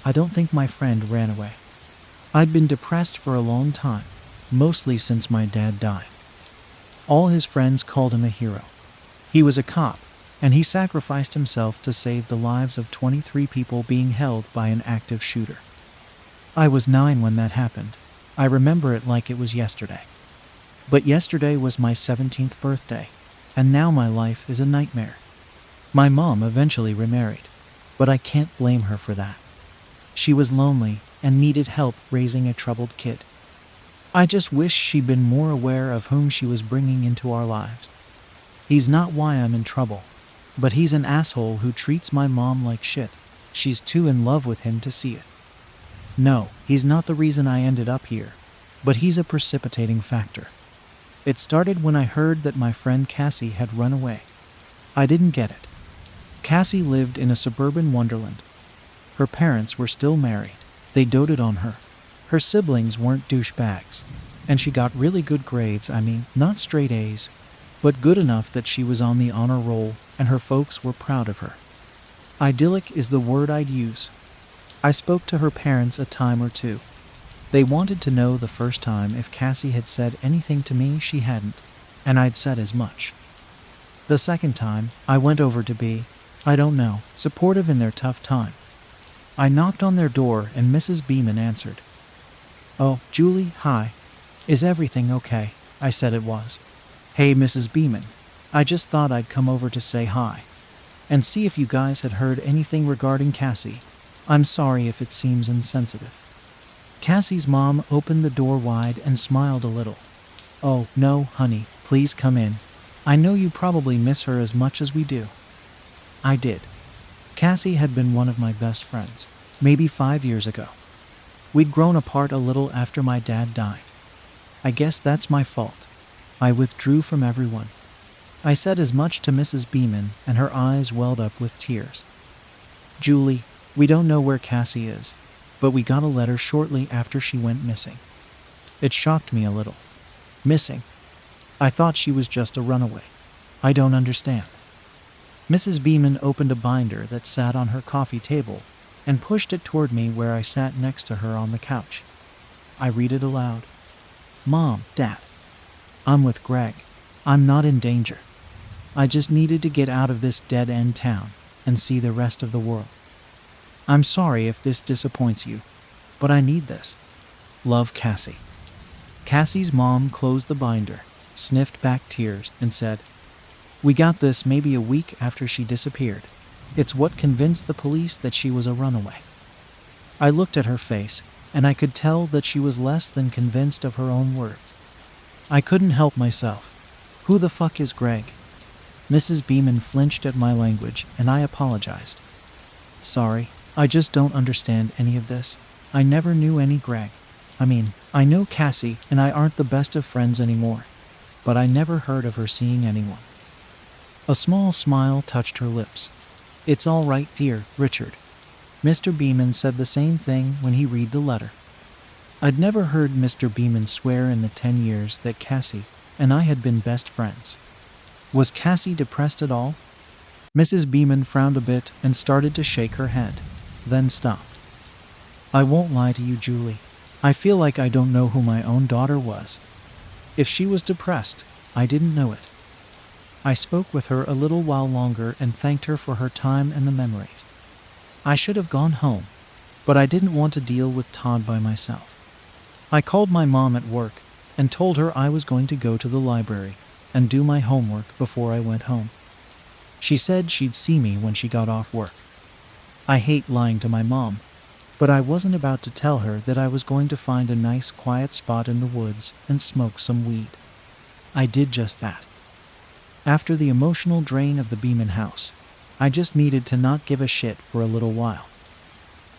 I don't think my friend ran away. I'd been depressed for a long time, mostly since my dad died. All his friends called him a hero. He was a cop, and he sacrificed himself to save the lives of 23 people being held by an active shooter. I was 9 when that happened. I remember it like it was yesterday. But yesterday was my 17th birthday, and now my life is a nightmare. My mom eventually remarried, but I can't blame her for that. She was lonely and needed help raising a troubled kid. I just wish she'd been more aware of whom she was bringing into our lives. He's not why I'm in trouble, but he's an asshole who treats my mom like shit. She's too in love with him to see it. No, he's not the reason I ended up here, but he's a precipitating factor. It started when I heard that my friend Cassie had run away. I didn't get it. Cassie lived in a suburban wonderland. Her parents were still married. They doted on her. Her siblings weren't douchebags, and she got really good grades. Not straight A's, but good enough that she was on the honor roll and her folks were proud of her. Idyllic is the word I'd use. I spoke to her parents a time or two. They wanted to know the first time if Cassie had said anything to me she hadn't, and I'd said as much. The second time, I went over to be, supportive in their tough time. I knocked on their door and Mrs. Beeman answered. "Oh, Julie, hi. Is everything okay?" I said it was. "Hey, Mrs. Beeman. I just thought I'd come over to say hi and see if you guys had heard anything regarding Cassie. I'm sorry if it seems insensitive." Cassie's mom opened the door wide and smiled a little. "Oh, no, honey, please come in. I know you probably miss her as much as we do." I did. Cassie had been one of my best friends, maybe 5 years ago. We'd grown apart a little after my dad died. I guess that's my fault. I withdrew from everyone. I said as much to Mrs. Beeman, and her eyes welled up with tears. "Julie, we don't know where Cassie is, but we got a letter shortly after she went missing. It shocked me a little. Missing? I thought she was just a runaway. I don't understand." Mrs. Beeman opened a binder that sat on her coffee table and pushed it toward me where I sat next to her on the couch. I read it aloud. "Mom, Dad, I'm with Greg. I'm not in danger. I just needed to get out of this dead-end town and see the rest of the world. I'm sorry if this disappoints you, but I need this. Love, Cassie." Cassie's mom closed the binder, sniffed back tears, and said, "We got this maybe a week after she disappeared. It's what convinced the police that she was a runaway." I looked at her face, and I could tell that she was less than convinced of her own words. I couldn't help myself. "Who the fuck is Greg?" Mrs. Beeman flinched at my language, and I apologized. "Sorry, I just don't understand any of this. I never knew any Greg. I know Cassie, and I aren't the best of friends anymore, but I never heard of her seeing anyone." A small smile touched her lips. "It's all right, dear Richard." Mr. Beeman said the same thing when he read the letter. I'd never heard Mr. Beeman swear in the 10 years that Cassie and I had been best friends. Was Cassie depressed at all? Mrs. Beeman frowned a bit and started to shake her head, then stopped. "I won't lie to you, Julie. I feel like I don't know who my own daughter was. If she was depressed, I didn't know it." I spoke with her a little while longer and thanked her for her time and the memories. I should have gone home, but I didn't want to deal with Todd by myself. I called my mom at work and told her I was going to go to the library and do my homework before I went home. She said she'd see me when she got off work. I hate lying to my mom, but I wasn't about to tell her that I was going to find a nice quiet spot in the woods and smoke some weed. I did just that. After the emotional drain of the Beeman house, I just needed to not give a shit for a little while.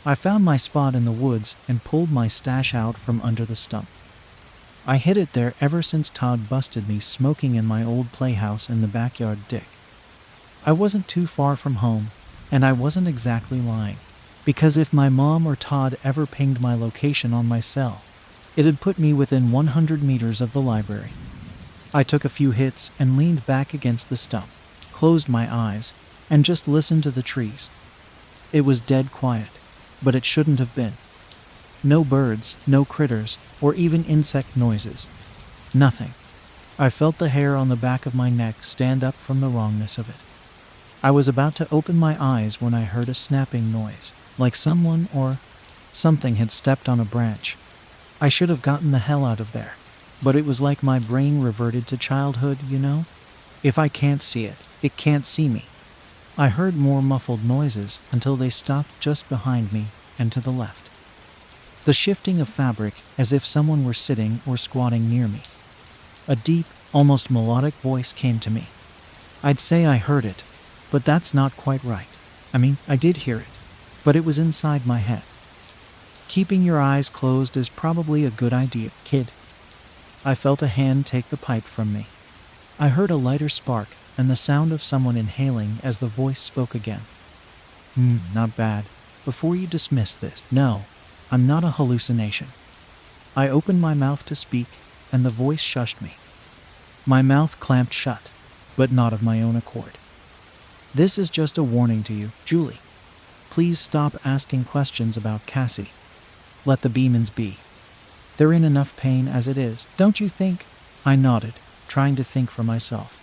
I found my spot in the woods and pulled my stash out from under the stump. I hid it there ever since Todd busted me smoking in my old playhouse in the backyard dick. I wasn't too far from home, and I wasn't exactly lying, because if my mom or Todd ever pinged my location on my cell, it'd put me within 100 meters of the library. I took a few hits and leaned back against the stump, closed my eyes, and just listened to the trees. It was dead quiet. but it shouldn't have been. No birds, no critters, or even insect noises. Nothing. I felt the hair on the back of my neck stand up from the wrongness of it. I was about to open my eyes when I heard a snapping noise, like someone or something had stepped on a branch. I should have gotten the hell out of there, but it was like my brain reverted to childhood, you know? If I can't see it, it can't see me. I heard more muffled noises until they stopped just behind me and to the left. The shifting of fabric as if someone were sitting or squatting near me. A deep, almost melodic voice came to me. I'd say I heard it, but that's not quite right. I did hear it, but it was inside my head. Keeping your eyes closed is probably a good idea, kid. I felt a hand take the pipe from me. I heard a lighter spark and the sound of someone inhaling as the voice spoke again. Not bad. Before you dismiss this, no, I'm not a hallucination. I opened my mouth to speak, and the voice shushed me. My mouth clamped shut, but not of my own accord. This is just a warning to you, Julie. Please stop asking questions about Cassie. Let the Beemans be. They're in enough pain as it is, don't you think? I nodded, trying to think for myself.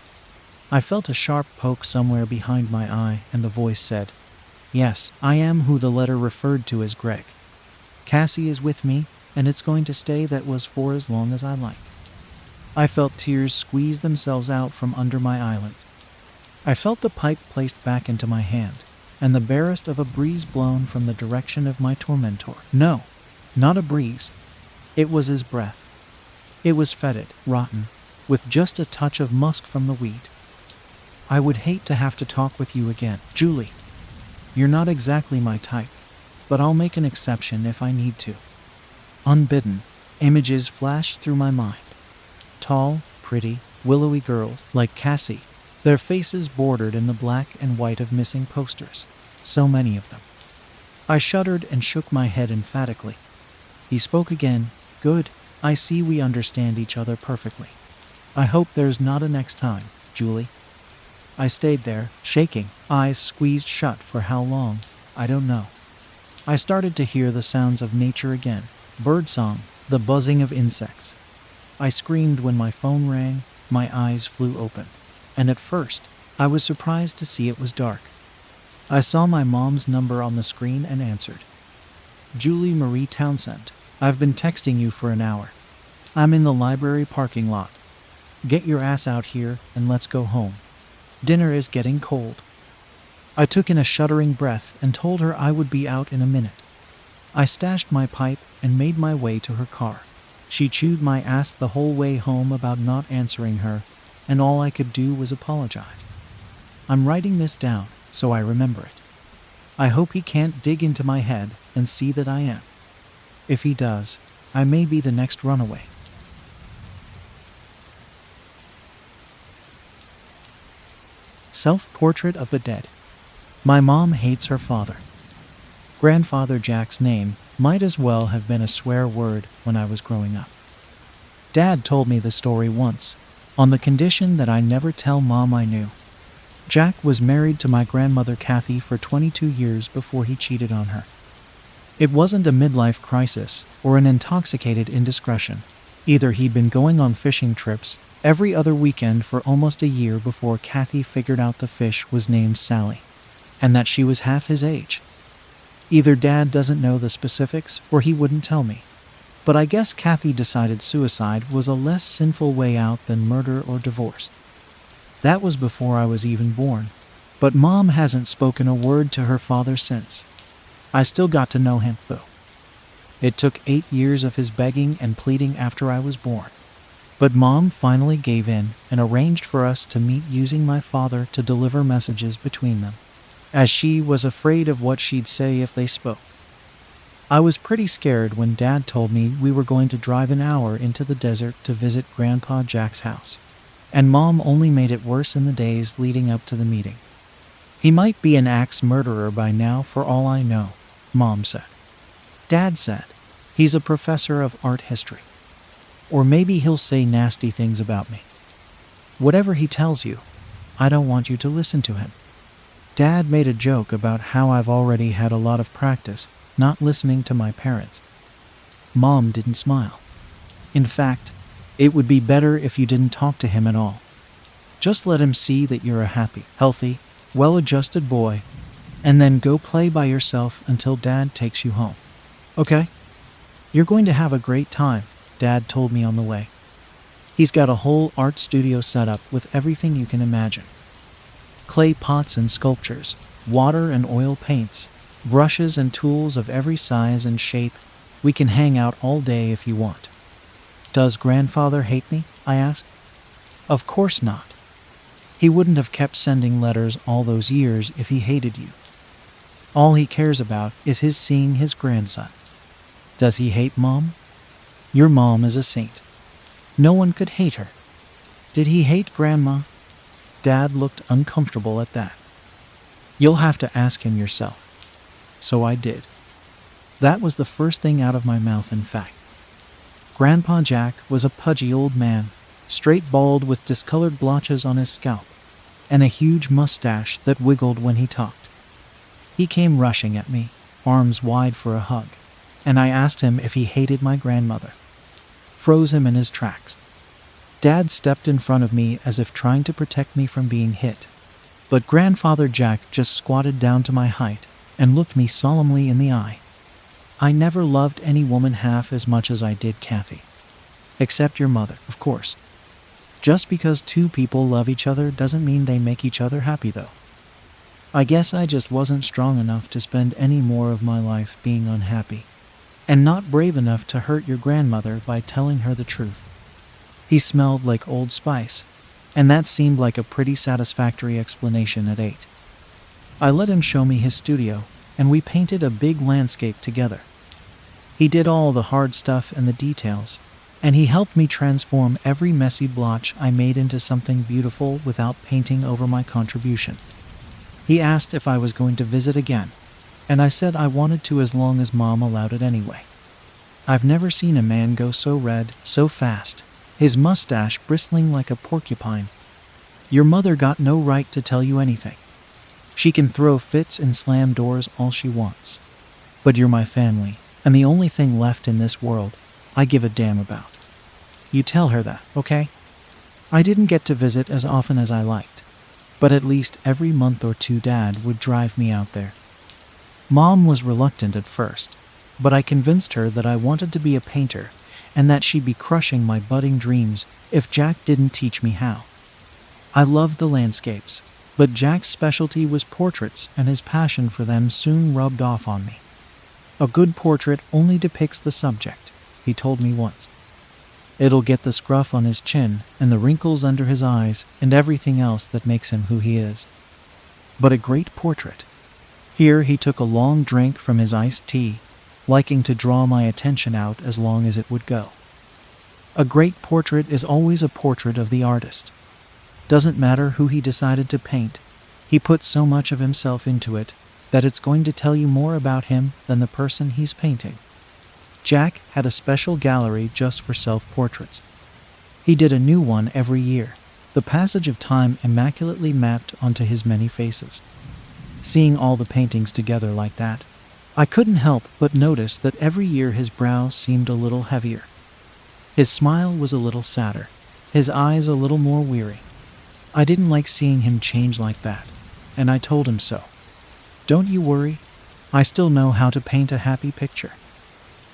I felt a sharp poke somewhere behind my eye, and the voice said, Yes, I am who the letter referred to as Greg. Cassie is with me, and it's going to stay that was for as long as I like. I felt tears squeeze themselves out from under my eyelids. I felt the pipe placed back into my hand, and the barest of a breeze blown from the direction of my tormentor. No, not a breeze. It was his breath. It was fetid, rotten, with just a touch of musk from the wheat. I would hate to have to talk with you again, Julie. You're not exactly my type, but I'll make an exception if I need to. Unbidden, images flashed through my mind. Tall, pretty, willowy girls like Cassie, their faces bordered in the black and white of missing posters, so many of them. I shuddered and shook my head emphatically. He spoke again. Good, I see we understand each other perfectly. I hope there's not a next time, Julie. I stayed there, shaking, eyes squeezed shut for how long, I don't know. I started to hear the sounds of nature again, birdsong, the buzzing of insects. I screamed when my phone rang, my eyes flew open, and at first, I was surprised to see it was dark. I saw my mom's number on the screen and answered. Julie Marie Townsend, I've been texting you for an hour. I'm in the library parking lot. Get your ass out here and let's go home. Dinner is getting cold. I took in a shuddering breath and told her I would be out in a minute. I stashed my pipe and made my way to her car. She chewed my ass the whole way home about not answering her, and all I could do was apologize. I'm writing this down so I remember it. I hope he can't dig into my head and see that I am. If he does, I may be the next runaway. Self-portrait of the dead. My mom hates her father. Grandfather Jack's name might as well have been a swear word when I was growing up. Dad told me the story once, on the condition that I never tell Mom I knew. Jack was married to my grandmother Kathy for 22 years before he cheated on her. It wasn't a midlife crisis or an intoxicated indiscretion. Either he'd been going on fishing trips every other weekend for almost a year before Kathy figured out the fish was named Sally, and that she was half his age. Either Dad doesn't know the specifics or he wouldn't tell me. But I guess Kathy decided suicide was a less sinful way out than murder or divorce. That was before I was even born, but Mom hasn't spoken a word to her father since. I still got to know him, though. It took 8 years of his begging and pleading after I was born. But Mom finally gave in and arranged for us to meet using my father to deliver messages between them, as she was afraid of what she'd say if they spoke. I was pretty scared when Dad told me we were going to drive an hour into the desert to visit Grandpa Jack's house, and Mom only made it worse in the days leading up to the meeting. He might be an axe murderer by now for all I know, Mom said. Dad said, he's a professor of art history. Or maybe he'll say nasty things about me. Whatever he tells you, I don't want you to listen to him. Dad made a joke about how I've already had a lot of practice not listening to my parents. Mom didn't smile. In fact, it would be better if you didn't talk to him at all. Just let him see that you're a happy, healthy, well-adjusted boy, and then go play by yourself until Dad takes you home. Okay? You're going to have a great time, Dad told me on the way. He's got a whole art studio set up with everything you can imagine. Clay pots and sculptures, water and oil paints, brushes and tools of every size and shape. We can hang out all day if you want. Does Grandfather hate me? I asked. Of course not. He wouldn't have kept sending letters all those years if he hated you. All he cares about is his seeing his grandson. Does he hate Mom? Your mom is a saint. No one could hate her. Did he hate Grandma? Dad looked uncomfortable at that. You'll have to ask him yourself. So I did. That was the first thing out of my mouth, in fact. Grandpa Jack was a pudgy old man, straight bald with discolored blotches on his scalp, and a huge mustache that wiggled when he talked. He came rushing at me, arms wide for a hug, and I asked him if he hated my grandmother. Froze him in his tracks. Dad stepped in front of me as if trying to protect me from being hit, but Grandfather Jack just squatted down to my height and looked me solemnly in the eye. I never loved any woman half as much as I did Kathy. Except your mother, of course. Just because two people love each other doesn't mean they make each other happy, though. I guess I just wasn't strong enough to spend any more of my life being unhappy, and not brave enough to hurt your grandmother by telling her the truth. He smelled like Old Spice, and that seemed like a pretty satisfactory explanation at 8. I let him show me his studio, and we painted a big landscape together. He did all the hard stuff and the details, and he helped me transform every messy blotch I made into something beautiful without painting over my contribution. He asked if I was going to visit again, and I said I wanted to as long as Mom allowed it anyway. I've never seen a man go so red, so fast, his mustache bristling like a porcupine. Your mother got no right to tell you anything. She can throw fits and slam doors all she wants. But you're my family, and the only thing left in this world I give a damn about. You tell her that, okay? I didn't get to visit as often as I liked, but at least every month or two Dad would drive me out there. Mom was reluctant at first, but I convinced her that I wanted to be a painter and that she'd be crushing my budding dreams if Jack didn't teach me how. I loved the landscapes, but Jack's specialty was portraits, and his passion for them soon rubbed off on me. A good portrait only depicts the subject, he told me once. It'll get the scruff on his chin and the wrinkles under his eyes and everything else that makes him who he is. But a great portrait. Here he took a long drink from his iced tea, liking to draw my attention out as long as it would go. A great portrait is always a portrait of the artist. Doesn't matter who he decided to paint, he put so much of himself into it that it's going to tell you more about him than the person he's painting. Jack had a special gallery just for self-portraits. He did a new one every year, the passage of time immaculately mapped onto his many faces. Seeing all the paintings together like that, I couldn't help but notice that every year his brow seemed a little heavier. His smile was a little sadder, his eyes a little more weary. I didn't like seeing him change like that, and I told him so. Don't you worry, I still know how to paint a happy picture.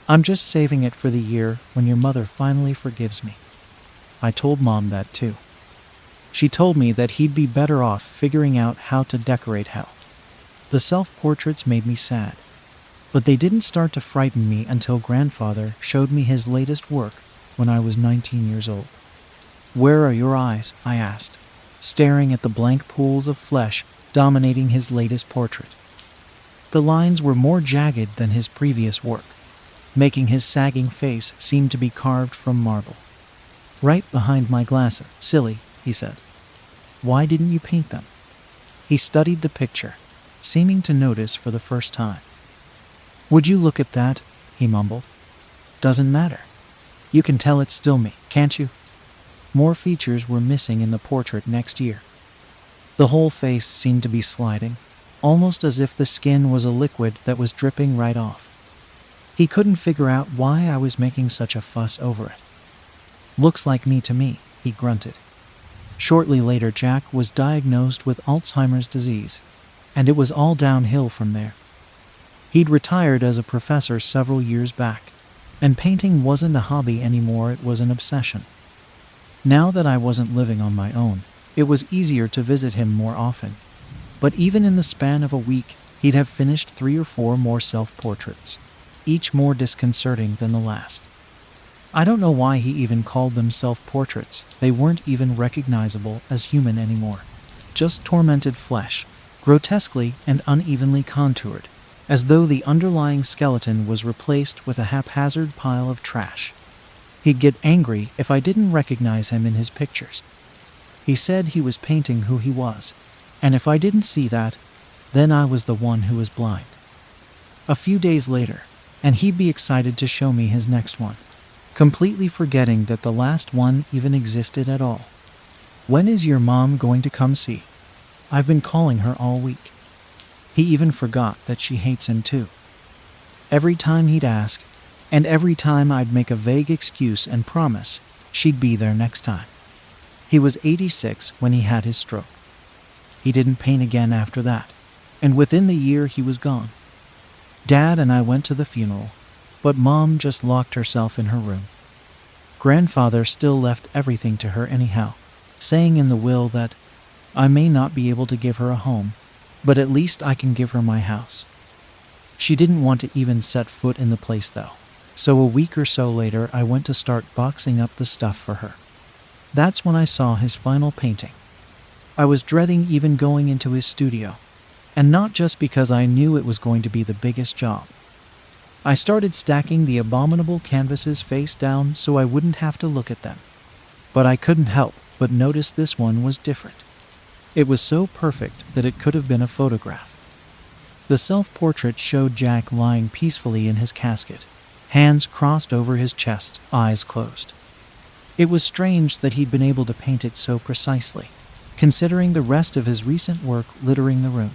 I'm just saving it for the year when your mother finally forgives me. I told Mom that too. She told me that he'd be better off figuring out how to decorate hell. The self-portraits made me sad, but they didn't start to frighten me until Grandfather showed me his latest work when I was 19 years old. Where are your eyes? I asked, staring at the blank pools of flesh dominating his latest portrait. The lines were more jagged than his previous work, making his sagging face seem to be carved from marble. Right behind my glasses, silly, he said. Why didn't you paint them? He studied the picture, seeming to notice for the first time. Would you look at that? He mumbled. Doesn't matter. You can tell it's still me, can't you? More features were missing in the portrait next year. The whole face seemed to be sliding, almost as if the skin was a liquid that was dripping right off. He couldn't figure out why I was making such a fuss over it. "Looks like me to me," he grunted. Shortly later, Jack was diagnosed with Alzheimer's disease, and it was all downhill from there. He'd retired as a professor several years back, and painting wasn't a hobby anymore, it was an obsession. Now that I wasn't living on my own, it was easier to visit him more often. But even in the span of a week, he'd have finished 3 or 4 more self-portraits, each more disconcerting than the last. I don't know why he even called them self-portraits. They weren't even recognizable as human anymore. Just tormented flesh, grotesquely and unevenly contoured, as though the underlying skeleton was replaced with a haphazard pile of trash. He'd get angry if I didn't recognize him in his pictures. He said he was painting who he was, and if I didn't see that, then I was the one who was blind. A few days later, and he'd be excited to show me his next one, completely forgetting that the last one even existed at all. "When is your mom going to come see? I've been calling her all week." He even forgot that she hates him too. Every time he'd ask, and every time I'd make a vague excuse and promise she'd be there next time. He was 86 when he had his stroke. He didn't paint again after that, and within the year he was gone. Dad and I went to the funeral, but Mom just locked herself in her room. Grandfather still left everything to her anyhow, saying in the will that I may not be able to give her a home, but at least I can give her my house. She didn't want to even set foot in the place though, so a week or so later I went to start boxing up the stuff for her. That's when I saw his final painting. I was dreading even going into his studio, and not just because I knew it was going to be the biggest job. I started stacking the abominable canvases face down so I wouldn't have to look at them. But I couldn't help but notice this one was different. It was so perfect that it could have been a photograph. The self-portrait showed Jack lying peacefully in his casket, hands crossed over his chest, eyes closed. It was strange that he'd been able to paint it so precisely, considering the rest of his recent work littering the room.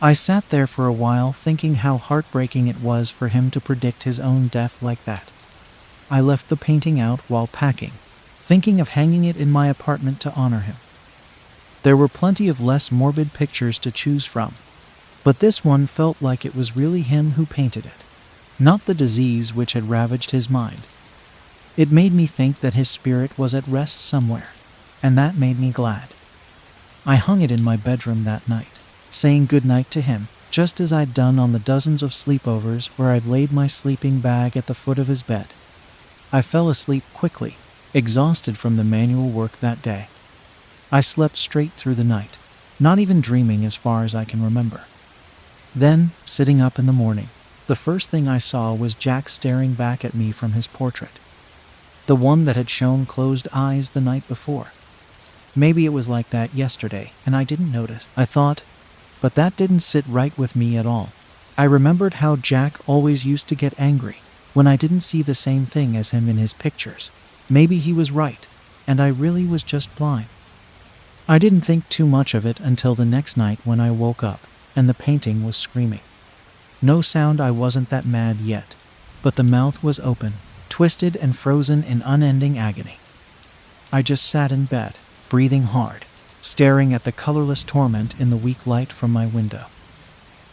I sat there for a while thinking how heartbreaking it was for him to predict his own death like that. I left the painting out while packing, thinking of hanging it in my apartment to honor him. There were plenty of less morbid pictures to choose from, but this one felt like it was really him who painted it, not the disease which had ravaged his mind. It made me think that his spirit was at rest somewhere, and that made me glad. I hung it in my bedroom that night, saying goodnight to him, just as I'd done on the dozens of sleepovers where I'd laid my sleeping bag at the foot of his bed. I fell asleep quickly, exhausted from the manual work that day. I slept straight through the night, not even dreaming as far as I can remember. Then, sitting up in the morning, the first thing I saw was Jack staring back at me from his portrait. The one that had shown closed eyes the night before. Maybe it was like that yesterday, and I didn't notice, I thought, but that didn't sit right with me at all. I remembered how Jack always used to get angry when I didn't see the same thing as him in his pictures. Maybe he was right, and I really was just blind. I didn't think too much of it until the next night when I woke up, and the painting was screaming. No sound, I wasn't that mad yet, but the mouth was open, twisted and frozen in unending agony. I just sat in bed, breathing hard, staring at the colorless torment in the weak light from my window.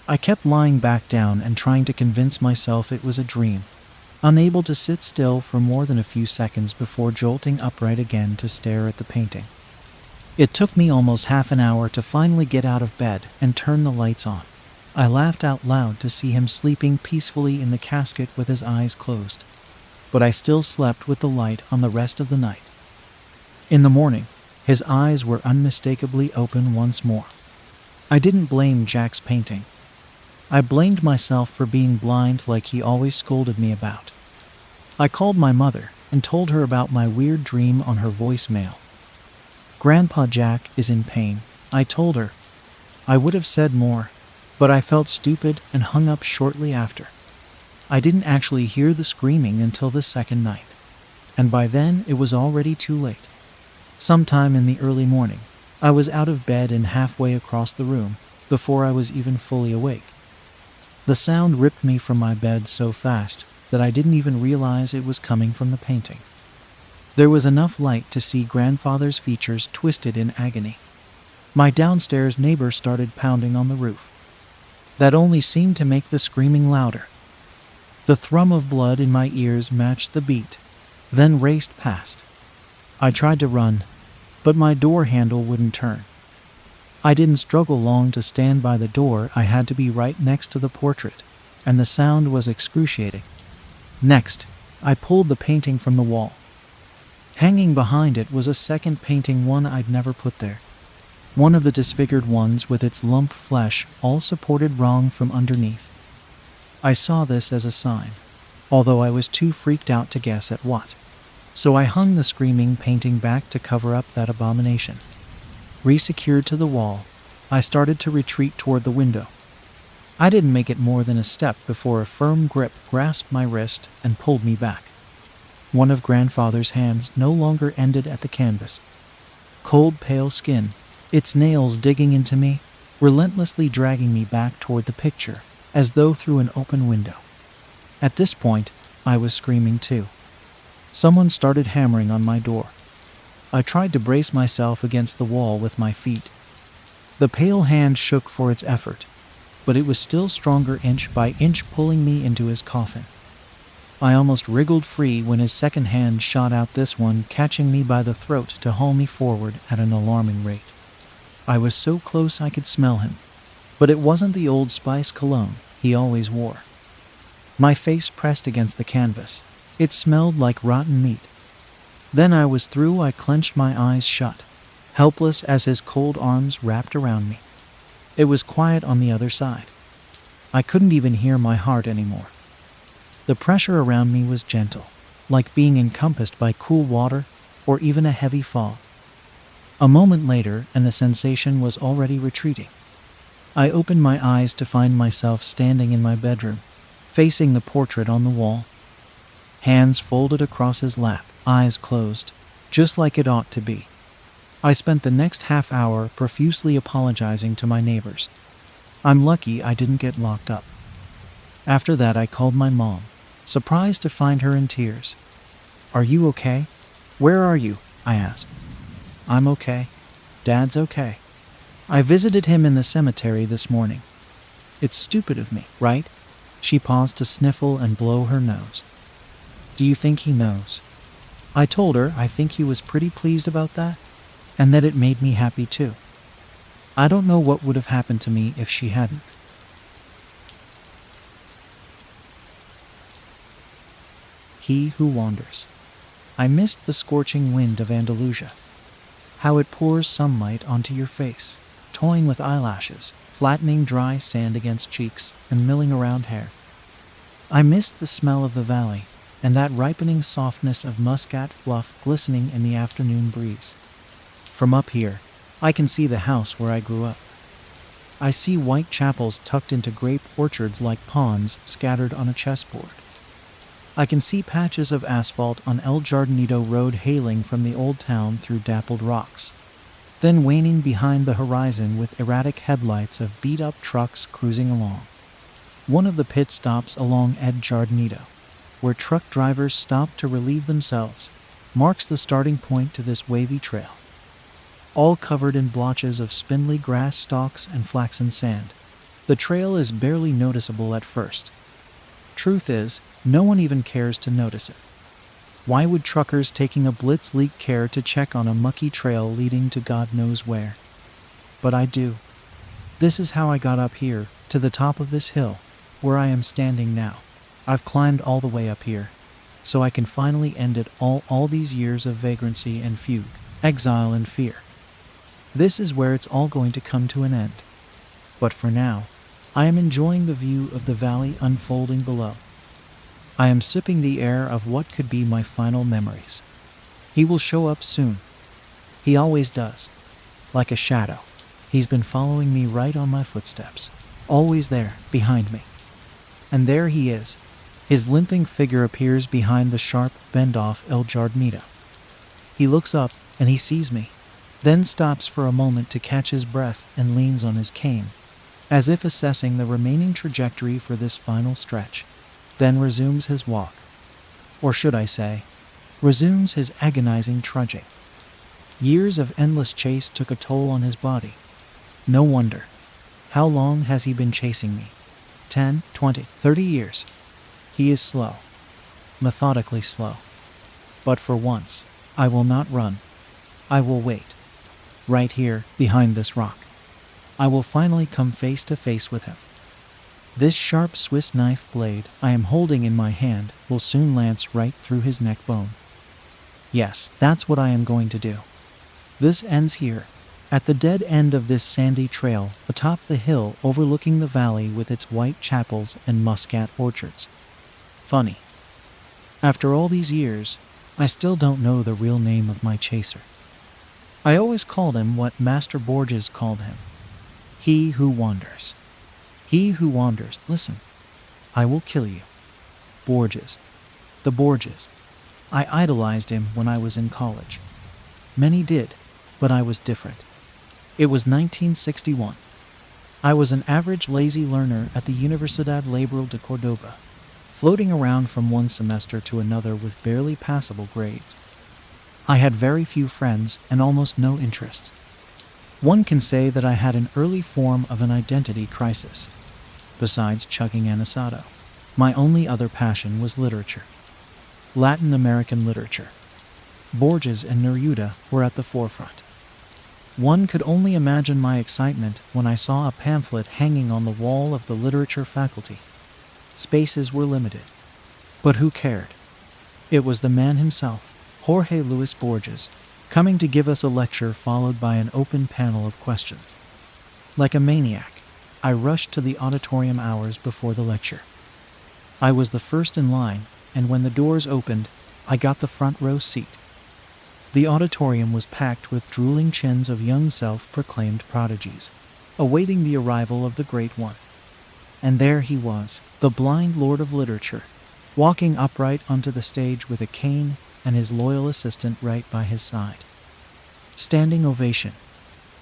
I kept lying back down and trying to convince myself it was a dream, unable to sit still for more than a few seconds before jolting upright again to stare at the painting. It took me almost half an hour to finally get out of bed and turn the lights on. I laughed out loud to see him sleeping peacefully in the casket with his eyes closed, but I still slept with the light on the rest of the night. In the morning, his eyes were unmistakably open once more. I didn't blame Jack's painting. I blamed myself for being blind like he always scolded me about. I called my mother and told her about my weird dream on her voicemail. Grandpa Jack is in pain, I told her. I would have said more, but I felt stupid and hung up shortly after. I didn't actually hear the screaming until the second night, and by then it was already too late. Sometime in the early morning, I was out of bed and halfway across the room before I was even fully awake. The sound ripped me from my bed so fast that I didn't even realize it was coming from the painting. There was enough light to see grandfather's features twisted in agony. My downstairs neighbor started pounding on the roof. That only seemed to make the screaming louder. The thrum of blood in my ears matched the beat, then raced past. I tried to run, but my door handle wouldn't turn. I didn't struggle long to stand by the door. I had to be right next to the portrait, and the sound was excruciating. Next, I pulled the painting from the wall. Hanging behind it was a second painting, one I'd never put there. One of the disfigured ones with its lump flesh all supported wrong from underneath. I saw this as a sign, although I was too freaked out to guess at what. So I hung the screaming painting back to cover up that abomination. Resecured to the wall, I started to retreat toward the window. I didn't make it more than a step before a firm grip grasped my wrist and pulled me back. One of grandfather's hands no longer ended at the canvas. Cold, pale skin, its nails digging into me, relentlessly dragging me back toward the picture, as though through an open window. At this point, I was screaming too. Someone started hammering on my door. I tried to brace myself against the wall with my feet. The pale hand shook for its effort, but it was still stronger inch by inch, pulling me into his coffin. I almost wriggled free when his second hand shot out, this one catching me by the throat to haul me forward at an alarming rate. I was so close I could smell him, but it wasn't the Old Spice cologne he always wore. My face pressed against the canvas. It smelled like rotten meat. Then I was through. I clenched my eyes shut, helpless as his cold arms wrapped around me. It was quiet on the other side. I couldn't even hear my heart anymore. The pressure around me was gentle, like being encompassed by cool water or even a heavy fog. A moment later, and the sensation was already retreating. I opened my eyes to find myself standing in my bedroom, facing the portrait on the wall. Hands folded across his lap, eyes closed, just like it ought to be. I spent the next half hour profusely apologizing to my neighbors. I'm lucky I didn't get locked up. After that, I called my mom, surprised to find her in tears. "Are you okay? Where are you?" I asked. "I'm okay. Dad's okay. I visited him in the cemetery this morning." "It's stupid of me, right?" She paused to sniffle and blow her nose. "Do you think he knows?" I told her I think he was pretty pleased about that, and that it made me happy too. I don't know what would have happened to me if she hadn't. He Who Wanders. I missed the scorching wind of Andalusia. How it pours sunlight onto your face, toying with eyelashes, flattening dry sand against cheeks, and milling around hair. I missed the smell of the valley, and that ripening softness of muscat fluff glistening in the afternoon breeze. From up here, I can see the house where I grew up. I see white chapels tucked into grape orchards like pawns scattered on a chessboard. I can see patches of asphalt on El Jardinito Road hailing from the old town through dappled rocks, then waning behind the horizon with erratic headlights of beat-up trucks cruising along. One of the pit stops along El Jardinito, where truck drivers stop to relieve themselves, marks the starting point to this wavy trail. All covered in blotches of spindly grass stalks and flaxen sand, the trail is barely noticeable at first. Truth is, no one even cares to notice it. Why would truckers taking a blitz leak care to check on a mucky trail leading to God knows where? But I do. This is how I got up here, to the top of this hill, where I am standing now. I've climbed all the way up here, so I can finally end it all these years of vagrancy and fugue, exile and fear. This is where it's all going to come to an end. But for now, I am enjoying the view of the valley unfolding below. I am sipping the air of what could be my final memories. He will show up soon. He always does. Like a shadow, he's been following me right on my footsteps, always there, behind me. And there he is. His limping figure appears behind the sharp bend off El Jardinito. He looks up and he sees me, then stops for a moment to catch his breath and leans on his cane. as if assessing the remaining trajectory for this final stretch, then resumes his walk. Or should I say, resumes his agonizing trudging. Years of endless chase took a toll on his body. No wonder. How long has he been chasing me? 10, 20, 30 years. He is slow. Methodically slow. But for once, I will not run. I will wait. Right here, behind this rock. I will finally come face to face with him. This sharp Swiss knife blade I am holding in my hand will soon lance right through his neck bone. Yes, that's what I am going to do. This ends here, at the dead end of this sandy trail atop the hill overlooking the valley with its white chapels and muscat orchards. Funny. After all these years, I still don't know the real name of my chaser. I always called him what Master Borges called him. He who wanders. He who wanders. Listen, I will kill you. Borges. The Borges. I idolized him when I was in college. Many did, but I was different. It was 1961. I was an average lazy learner at the Universidad Laboral de Córdoba, floating around from one semester to another with barely passable grades. I had very few friends and almost no interests. One can say that I had an early form of an identity crisis. Besides chugging an asado, my only other passion was literature. Latin American literature. Borges and Neruda were at the forefront. One could only imagine my excitement when I saw a pamphlet hanging on the wall of the literature faculty. Spaces were limited. But who cared? It was the man himself, Jorge Luis Borges, coming to give us a lecture followed by an open panel of questions. Like a maniac, I rushed to the auditorium hours before the lecture. I was the first in line, and when the doors opened, I got the front row seat. The auditorium was packed with drooling chins of young self-proclaimed prodigies, awaiting the arrival of the Great One. And there he was, the blind lord of literature, walking upright onto the stage with a cane and his loyal assistant right by his side. Standing ovation.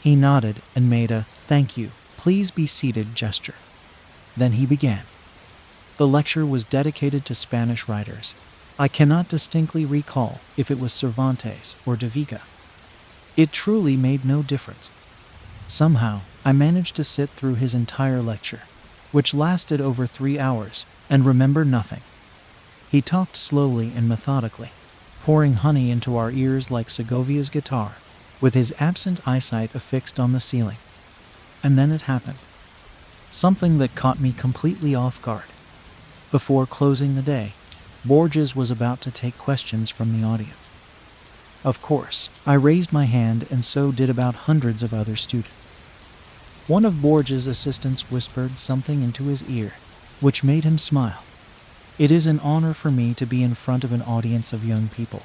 He nodded and made a "thank you, please be seated" gesture. Then he began. The lecture was dedicated to Spanish writers. I cannot distinctly recall if it was Cervantes or de Vega. It truly made no difference. Somehow, I managed to sit through his entire lecture, which lasted over 3 hours, and remember nothing. He talked slowly and methodically, pouring honey into our ears like Segovia's guitar, with his absent eyesight affixed on the ceiling. And then it happened. Something that caught me completely off guard. Before closing the day, Borges was about to take questions from the audience. Of course, I raised my hand, and so did about hundreds of other students. One of Borges' assistants whispered something into his ear, which made him smile. "It is an honor for me to be in front of an audience of young people,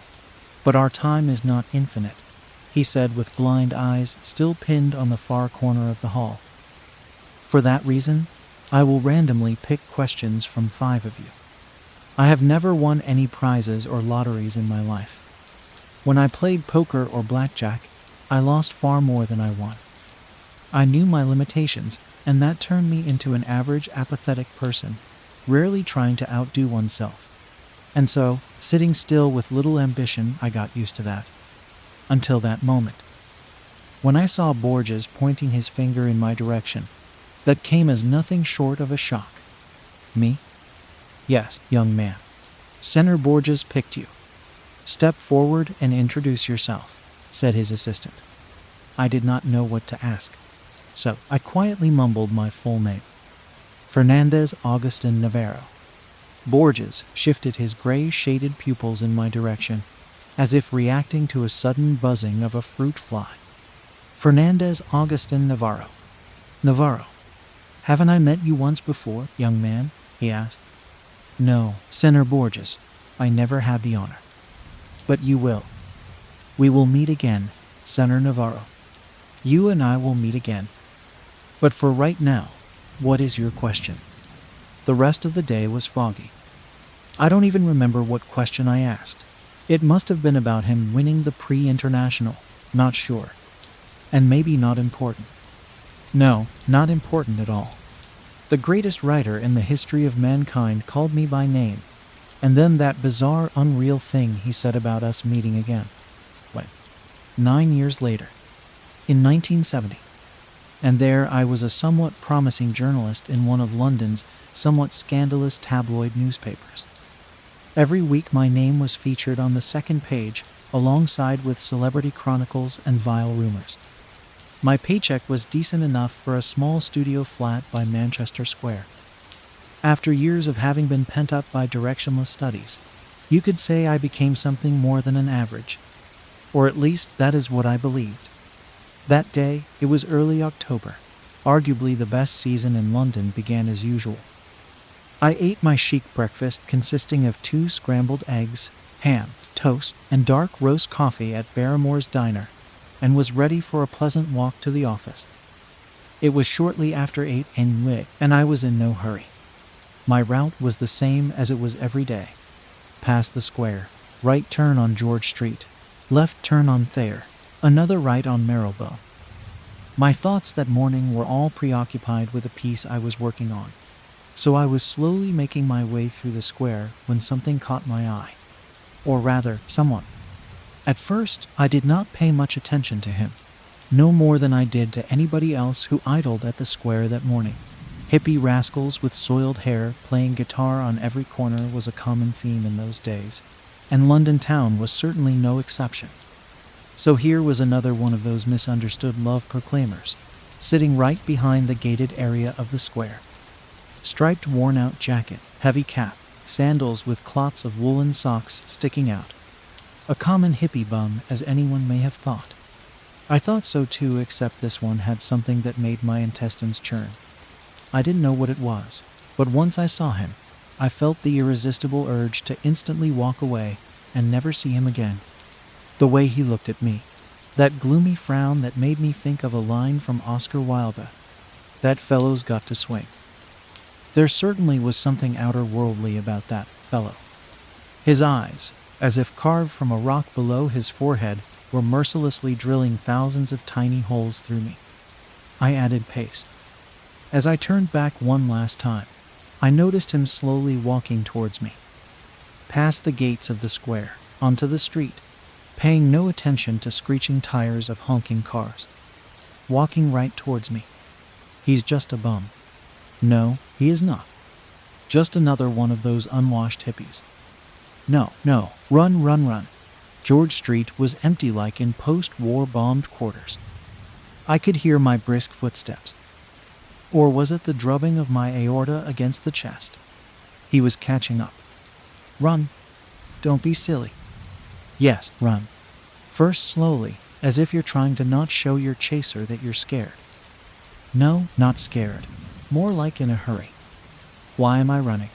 but our time is not infinite," he said with blind eyes still pinned on the far corner of the hall. "For that reason, I will randomly pick questions from 5 of you. I have never won any prizes or lotteries in my life. When I played poker or blackjack, I lost far more than I won. I knew my limitations, and that turned me into an average apathetic person, rarely trying to outdo oneself. And so, sitting still with little ambition, I got used to that. Until that moment. When I saw Borges pointing his finger in my direction, that came as nothing short of a shock. Me? Yes, young man. Senator Borges picked you. Step forward and introduce yourself, said his assistant. I did not know what to ask, so I quietly mumbled my full name. Fernandez Augustin Navarro. Borges shifted his gray-shaded pupils in my direction, as if reacting to a sudden buzzing of a fruit fly. Fernandez Augustin Navarro. Navarro. Haven't I met you once before, young man? He asked. No, Senator Borges. I never had the honor. But you will. We will meet again, Senator Navarro. You and I will meet again. But for right now, what is your question? The rest of the day was foggy. I don't even remember what question I asked. It must have been about him winning the Prix International, not sure. And maybe not important. No, not important at all. The greatest writer in the history of mankind called me by name, and then that bizarre, unreal thing he said about us meeting again. When? 9 years later, in 1970. And there I was, a somewhat promising journalist in one of London's somewhat scandalous tabloid newspapers. Every week my name was featured on the second page, alongside with celebrity chronicles and vile rumors. My paycheck was decent enough for a small studio flat by Manchester Square. After years of having been pent up by directionless studies, you could say I became something more than an average. Or at least that is what I believed. That day, it was early October. Arguably the best season in London began as usual. I ate my chic breakfast consisting of 2 scrambled eggs, ham, toast, and dark roast coffee at Barrymore's Diner, and was ready for a pleasant walk to the office. It was shortly after 8 and I was in no hurry. My route was the same as it was every day. Past the square, right turn on George Street, left turn on Thayer, another right on Marylebone. My thoughts that morning were all preoccupied with a piece I was working on, so I was slowly making my way through the square when something caught my eye. Or rather, someone. At first, I did not pay much attention to him, no more than I did to anybody else who idled at the square that morning. Hippie rascals with soiled hair playing guitar on every corner was a common theme in those days, and London town was certainly no exception. So here was another one of those misunderstood love proclaimers, sitting right behind the gated area of the square. Striped worn-out jacket, heavy cap, sandals with clots of woolen socks sticking out. A common hippie bum, as anyone may have thought. I thought so too, except this one had something that made my intestines churn. I didn't know what it was, but once I saw him, I felt the irresistible urge to instantly walk away and never see him again. The way he looked at me, that gloomy frown that made me think of a line from Oscar Wilde, "That fellow's got to swing." There certainly was something outer-worldly about that fellow. His eyes, as if carved from a rock below his forehead, were mercilessly drilling thousands of tiny holes through me. I added pace. As I turned back one last time, I noticed him slowly walking towards me. Past the gates of the square, onto the street, paying no attention to screeching tires of honking cars. Walking right towards me. He's just a bum. No, he is not. Just another one of those unwashed hippies. No, run. George Street was empty like in post-war bombed quarters. I could hear my brisk footsteps. Or was it the drubbing of my aorta against the chest? He was catching up. Run. Don't be silly. Yes, run. First slowly, as if you're trying to not show your chaser that you're scared. No, not scared. More like in a hurry. Why am I running?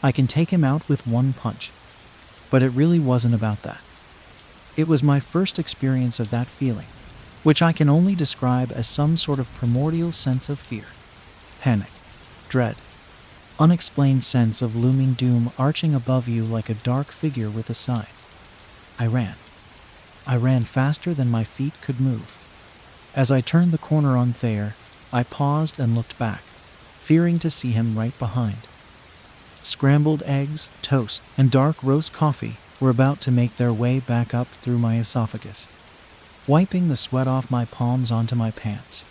I can take him out with one punch. But it really wasn't about that. It was my first experience of that feeling, which I can only describe as some sort of primordial sense of fear. Panic. Dread. Unexplained sense of looming doom arching above you like a dark figure with a sign. I ran. I ran faster than my feet could move. As I turned the corner on Thayer, I paused and looked back, fearing to see him right behind. Scrambled eggs, toast, and dark roast coffee were about to make their way back up through my esophagus. Wiping the sweat off my palms onto my pants,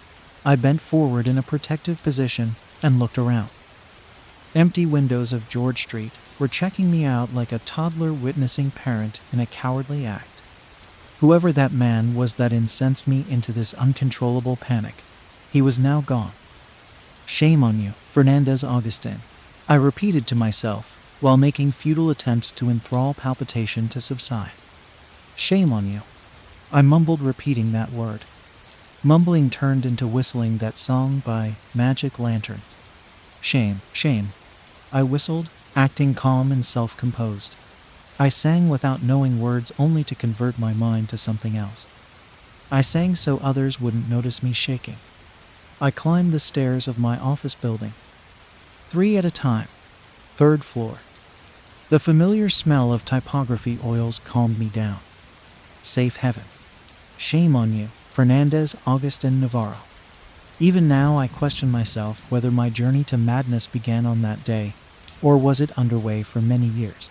I bent forward in a protective position and looked around. Empty windows of George Street were checking me out like a toddler witnessing parent in a cowardly act. Whoever that man was that incensed me into this uncontrollable panic, he was now gone. Shame on you, Fernandez Augustin, I repeated to myself while making futile attempts to enthrall palpitation to subside. Shame on you. I mumbled, repeating that word. Mumbling turned into whistling that song by Magic Lanterns. Shame, shame. I whistled, acting calm and self-composed. I sang without knowing words, only to convert my mind to something else. I sang so others wouldn't notice me shaking. I climbed the stairs of my office building. 3 at a time. 3rd floor. The familiar smell of typography oils calmed me down. Safe heaven. Shame on you, Fernandez Augustin Navarro. Even now I question myself whether my journey to madness began on that day, or was it underway for many years.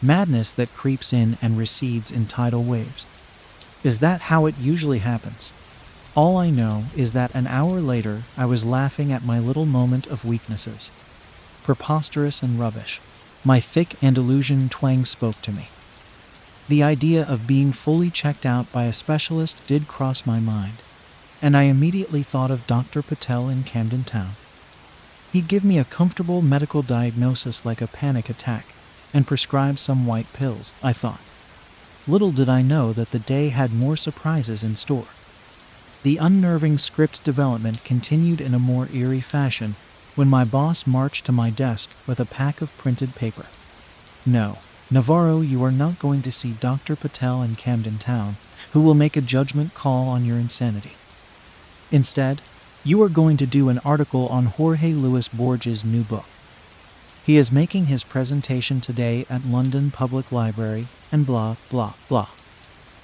Madness that creeps in and recedes in tidal waves. Is that how it usually happens? All I know is that an hour later I was laughing at my little moment of weaknesses. Preposterous and rubbish. My thick Andalusian twang spoke to me. The idea of being fully checked out by a specialist did cross my mind, and I immediately thought of Dr. Patel in Camden Town. He'd give me a comfortable medical diagnosis like a panic attack and prescribe some white pills, I thought. Little did I know that the day had more surprises in store. The unnerving script development continued in a more eerie fashion when my boss marched to my desk with a pack of printed paper. No, Navarro, you are not going to see Dr. Patel in Camden Town, who will make a judgment call on your insanity. Instead, you are going to do an article on Jorge Luis Borges' new book. He is making his presentation today at London Public Library and blah, blah, blah.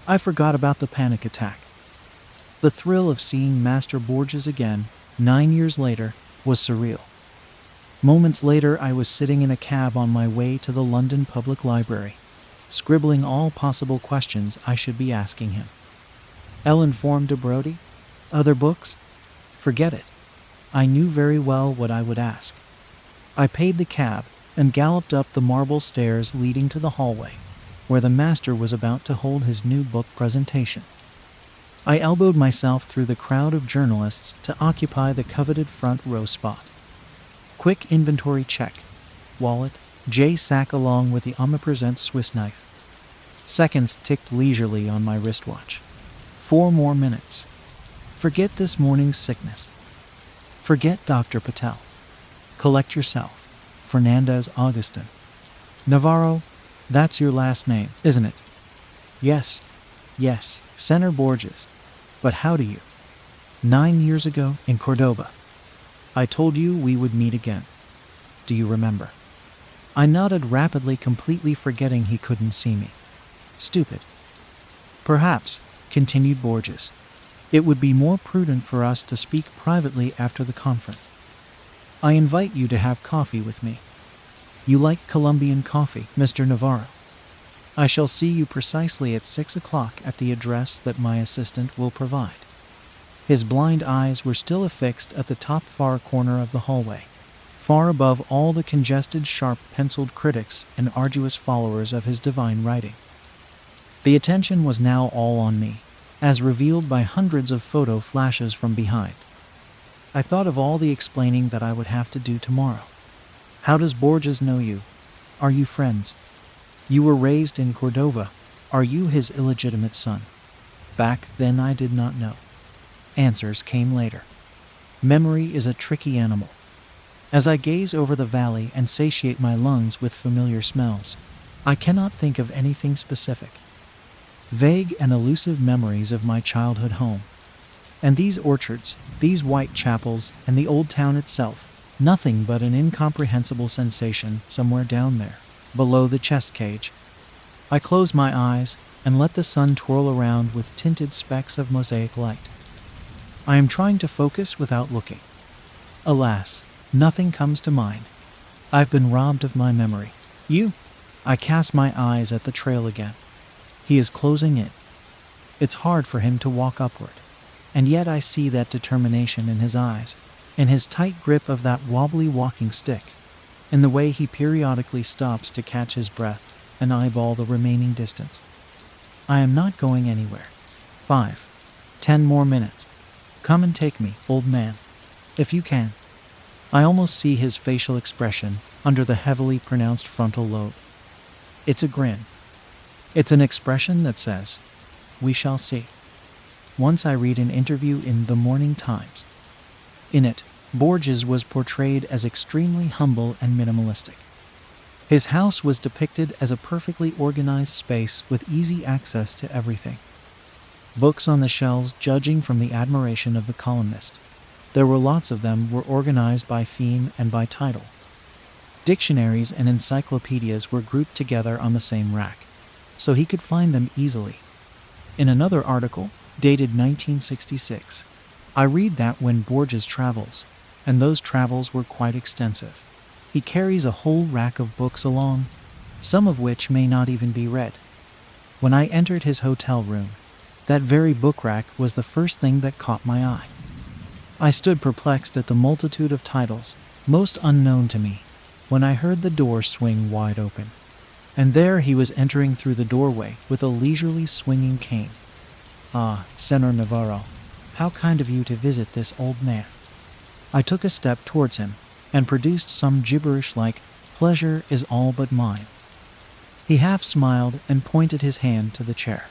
I forgot about the panic attack. The thrill of seeing Master Borges again, 9 years later, was surreal. Moments later, I was sitting in a cab on my way to the London Public Library, scribbling all possible questions I should be asking him. Ellen Form de Brody? Other books? Forget it. I knew very well what I would ask. I paid the cab and galloped up the marble stairs leading to the hallway, where the master was about to hold his new book presentation. I elbowed myself through the crowd of journalists to occupy the coveted front row spot. Quick inventory check. Wallet, J-sack along with the omnipresent Swiss knife. Seconds ticked leisurely on my wristwatch. 4 more minutes. Forget this morning's sickness. Forget Dr. Patel. Collect yourself. Fernandez Augustin. Navarro, that's your last name, isn't it? Yes. Senator Borges. But how do you? 9 years ago in Cordoba. I told you we would meet again. Do you remember? I nodded rapidly, completely forgetting he couldn't see me. Stupid. Perhaps, continued Borges, it would be more prudent for us to speak privately after the conference. I invite you to have coffee with me. You like Colombian coffee, Mr. Navarro. I shall see you precisely at 6 o'clock at the address that my assistant will provide. His blind eyes were still affixed at the top far corner of the hallway, far above all the congested, sharp-penciled critics and arduous followers of his divine writing. The attention was now all on me, as revealed by hundreds of photo flashes from behind. I thought of all the explaining that I would have to do tomorrow. How does Borges know you? Are you friends? You were raised in Cordova. Are you his illegitimate son? Back then I did not know. Answers came later. Memory is a tricky animal. As I gaze over the valley and satiate my lungs with familiar smells, I cannot think of anything specific. Vague and elusive memories of my childhood home. And these orchards, these white chapels, and the old town itself, nothing but an incomprehensible sensation somewhere down there, below the chest cage. I close my eyes and let the sun twirl around with tinted specks of mosaic light. I am trying to focus without looking. Alas, nothing comes to mind. I've been robbed of my memory. You? I cast my eyes at the trail again. He is closing in. It's hard for him to walk upward, and yet I see that determination in his eyes, in his tight grip of that wobbly walking stick, in the way he periodically stops to catch his breath and eyeball the remaining distance. I am not going anywhere. 5, 10 more minutes. Come and take me, old man, if you can. I almost see his facial expression under the heavily pronounced frontal lobe. It's a grin. It's an expression that says, "We shall see." Once I read an interview in the Morning Times. In it, Borges was portrayed as extremely humble and minimalistic. His house was depicted as a perfectly organized space with easy access to everything. Books on the shelves, judging from the admiration of the columnist. There were lots of them, were organized by theme and by title. Dictionaries and encyclopedias were grouped together on the same rack, so he could find them easily. In another article, dated 1966, I read that when Borges travels, and those travels were quite extensive, he carries a whole rack of books along, some of which may not even be read. When I entered his hotel room, that very book rack was the first thing that caught my eye. I stood perplexed at the multitude of titles, most unknown to me, when I heard the door swing wide open. And there he was entering through the doorway with a leisurely swinging cane. "Ah, Senor Navarro, how kind of you to visit this old man." I took a step towards him and produced some gibberish like, "Pleasure is all but mine." He half smiled and pointed his hand to the chair.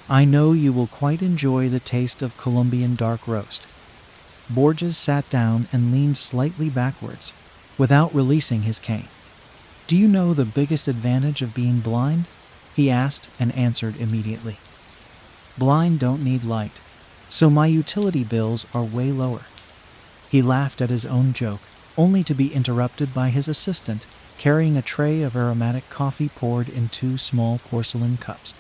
"I know you will quite enjoy the taste of Colombian dark roast." Borges sat down and leaned slightly backwards, without releasing his cane. "Do you know the biggest advantage of being blind?" he asked and answered immediately. "Blind don't need light, so my utility bills are way lower." He laughed at his own joke, only to be interrupted by his assistant, carrying a tray of aromatic coffee poured in 2 small porcelain cups.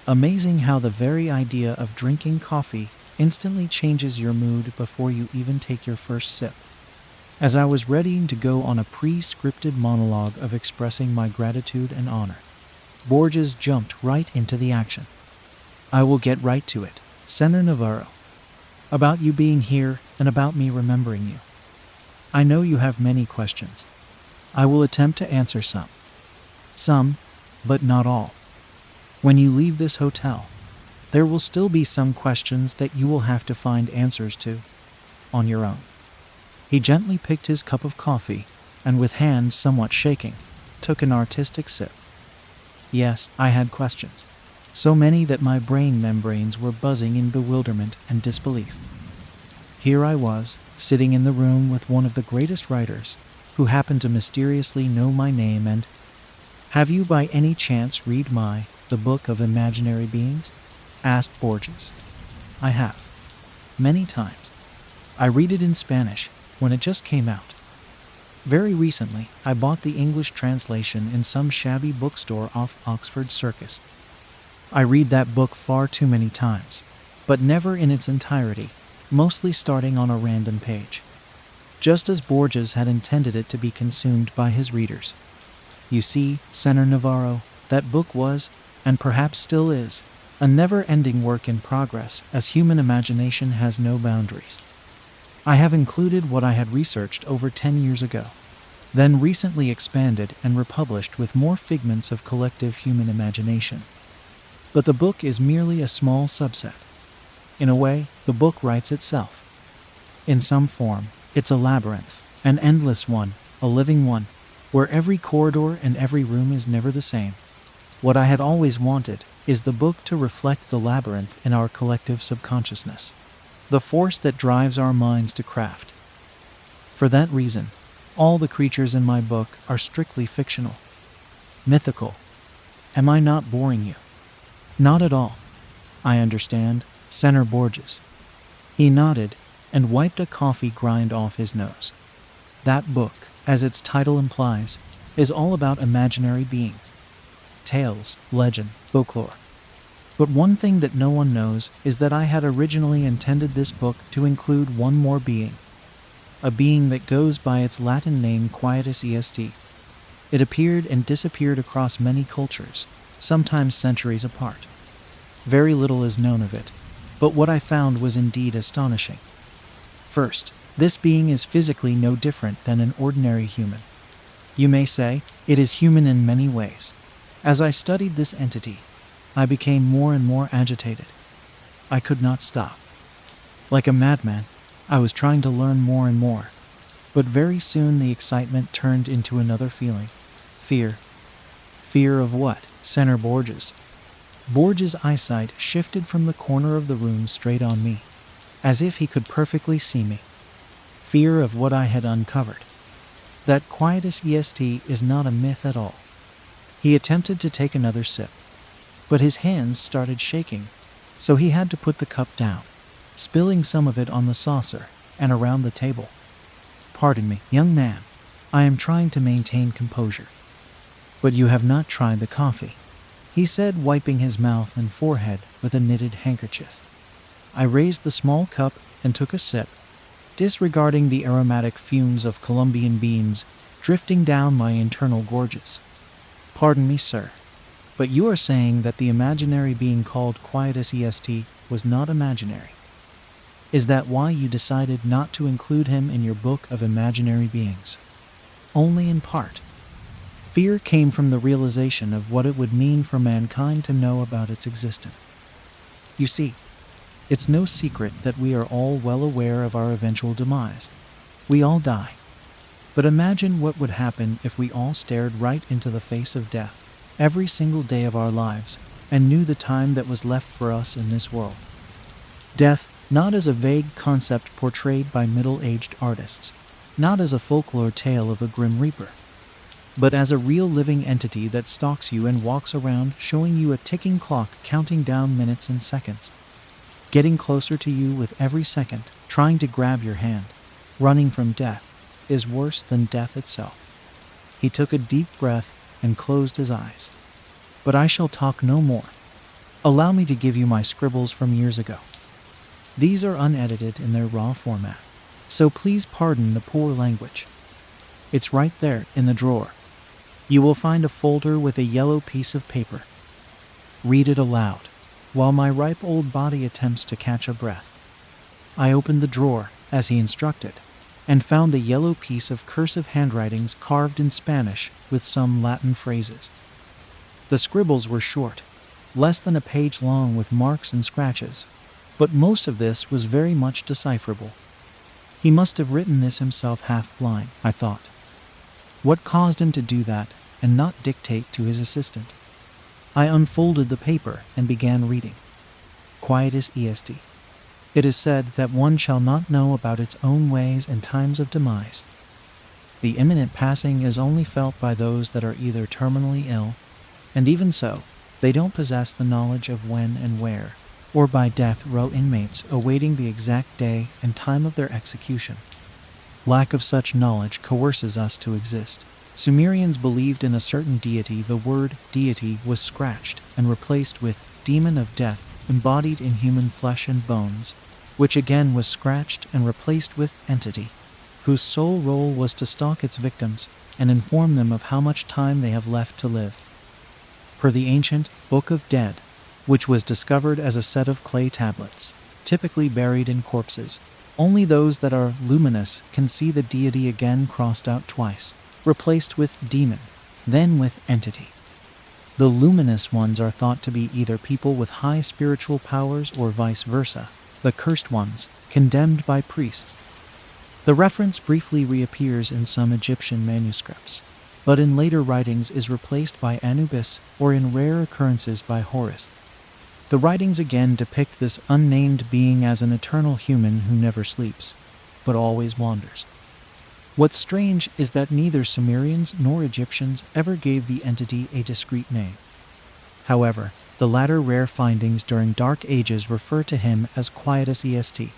Amazing how the very idea of drinking coffee instantly changes your mood before you even take your first sip. As I was readying to go on a pre-scripted monologue of expressing my gratitude and honor, Borges jumped right into the action. "I will get right to it, Senor Navarro. About you being here and about me remembering you. I know you have many questions. I will attempt to answer some. Some, but not all. When you leave this hotel, there will still be some questions that you will have to find answers to on your own." He gently picked his cup of coffee and, with hands somewhat shaking, took an artistic sip. Yes, I had questions. So many that my brain membranes were buzzing in bewilderment and disbelief. Here I was, sitting in the room with one of the greatest writers, who happened to mysteriously know my name and, "Have you by any chance read The Book of Imaginary Beings?" asked Borges. "I have. Many times. I read it in Spanish when it just came out. Very recently, I bought the English translation in some shabby bookstore off Oxford Circus. I read that book far too many times, but never in its entirety, mostly starting on a random page, just as Borges had intended it to be consumed by his readers. You see, Senor Navarro, that book was, and perhaps still is, a never-ending work in progress, as human imagination has no boundaries. I have included what I had researched over 10 years ago, then recently expanded and republished with more figments of collective human imagination. But the book is merely a small subset. In a way, the book writes itself. In some form, it's a labyrinth, an endless one, a living one, where every corridor and every room is never the same. What I had always wanted is the book to reflect the labyrinth in our collective subconsciousness, the force that drives our minds to craft. For that reason, all the creatures in my book are strictly fictional, mythical. Am I not boring you? Not at all. I understand, Senor Borges. He nodded and wiped a coffee grind off his nose. That book, as its title implies, is all about imaginary beings. Tales, legend, folklore. But one thing that no one knows is that I had originally intended this book to include one more being, a being that goes by its Latin name Quietus Est. It appeared and disappeared across many cultures, sometimes centuries apart. Very little is known of it, but what I found was indeed astonishing. First, this being is physically no different than an ordinary human. You may say, it is human in many ways. As I studied this entity, I became more and more agitated. I could not stop. Like a madman, I was trying to learn more and more, but very soon the excitement turned into another feeling. Fear. Fear of what, Senor Borges? Borges' eyesight shifted from the corner of the room straight on me, as if he could perfectly see me. Fear of what I had uncovered. That Quietus Est is not a myth at all. He attempted to take another sip, but his hands started shaking, so he had to put the cup down, spilling some of it on the saucer and around the table. Pardon me, young man, I am trying to maintain composure. But you have not tried the coffee, he said, wiping his mouth and forehead with a knitted handkerchief. I raised the small cup and took a sip, disregarding the aromatic fumes of Colombian beans drifting down my internal gorges. Pardon me, sir, but you are saying that the imaginary being called Quietus EST was not imaginary. Is that why you decided not to include him in your book of imaginary beings? Only in part. Fear came from the realization of what it would mean for mankind to know about its existence. You see, it's no secret that we are all well aware of our eventual demise. We all die. But imagine what would happen if we all stared right into the face of death every single day of our lives and knew the time that was left for us in this world. Death, not as a vague concept portrayed by middle-aged artists, not as a folklore tale of a grim reaper, but as a real living entity that stalks you and walks around showing you a ticking clock counting down minutes and seconds, getting closer to you with every second, trying to grab your hand. Running from death is worse than death itself. He took a deep breath and closed his eyes. But I shall talk no more. Allow me to give you my scribbles from years ago. These are unedited in their raw format, so please pardon the poor language. It's right there in the drawer. You will find a folder with a yellow piece of paper. Read it aloud, while my ripe old body attempts to catch a breath. I opened the drawer, as he instructed, and found a yellow piece of cursive handwritings carved in Spanish with some Latin phrases. The scribbles were short, less than a page long with marks and scratches, but most of this was very much decipherable. He must have written this himself half-blind, I thought. What caused him to do that and not dictate to his assistant? I unfolded the paper and began reading. Quietus EST. It is said that one shall not know about its own ways and times of demise. The imminent passing is only felt by those that are either terminally ill, and even so, they don't possess the knowledge of when and where, or by death row inmates awaiting the exact day and time of their execution. Lack of such knowledge coerces us to exist. Sumerians believed in a certain deity. The word deity was scratched and replaced with demon of death, embodied in human flesh and bones, which again was scratched and replaced with entity, whose sole role was to stalk its victims and inform them of how much time they have left to live. Per the ancient Book of Dead, which was discovered as a set of clay tablets, typically buried in corpses, only those that are luminous can see the deity again crossed out twice, replaced with demon, then with entity. The luminous ones are thought to be either people with high spiritual powers or vice versa, the cursed ones, condemned by priests. The reference briefly reappears in some Egyptian manuscripts, but in later writings is replaced by Anubis or in rare occurrences by Horus. The writings again depict this unnamed being as an eternal human who never sleeps, but always wanders. What's strange is that neither Sumerians nor Egyptians ever gave the entity a discrete name. However, the latter rare findings during Dark Ages refer to him as Quietus EST.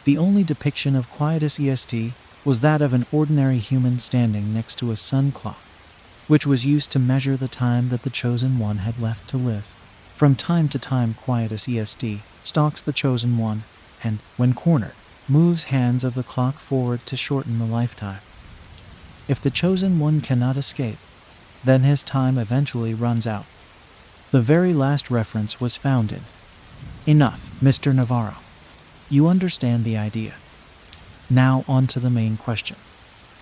The only depiction of Quietus EST was that of an ordinary human standing next to a sun clock, which was used to measure the time that the Chosen One had left to live. From time to time, Quietus EST stalks the Chosen One and, when cornered, moves hands of the clock forward to shorten the lifetime. If the Chosen One cannot escape, then his time eventually runs out. The very last reference was found in Enough, Mr. Navarro. You understand the idea. Now on to the main question.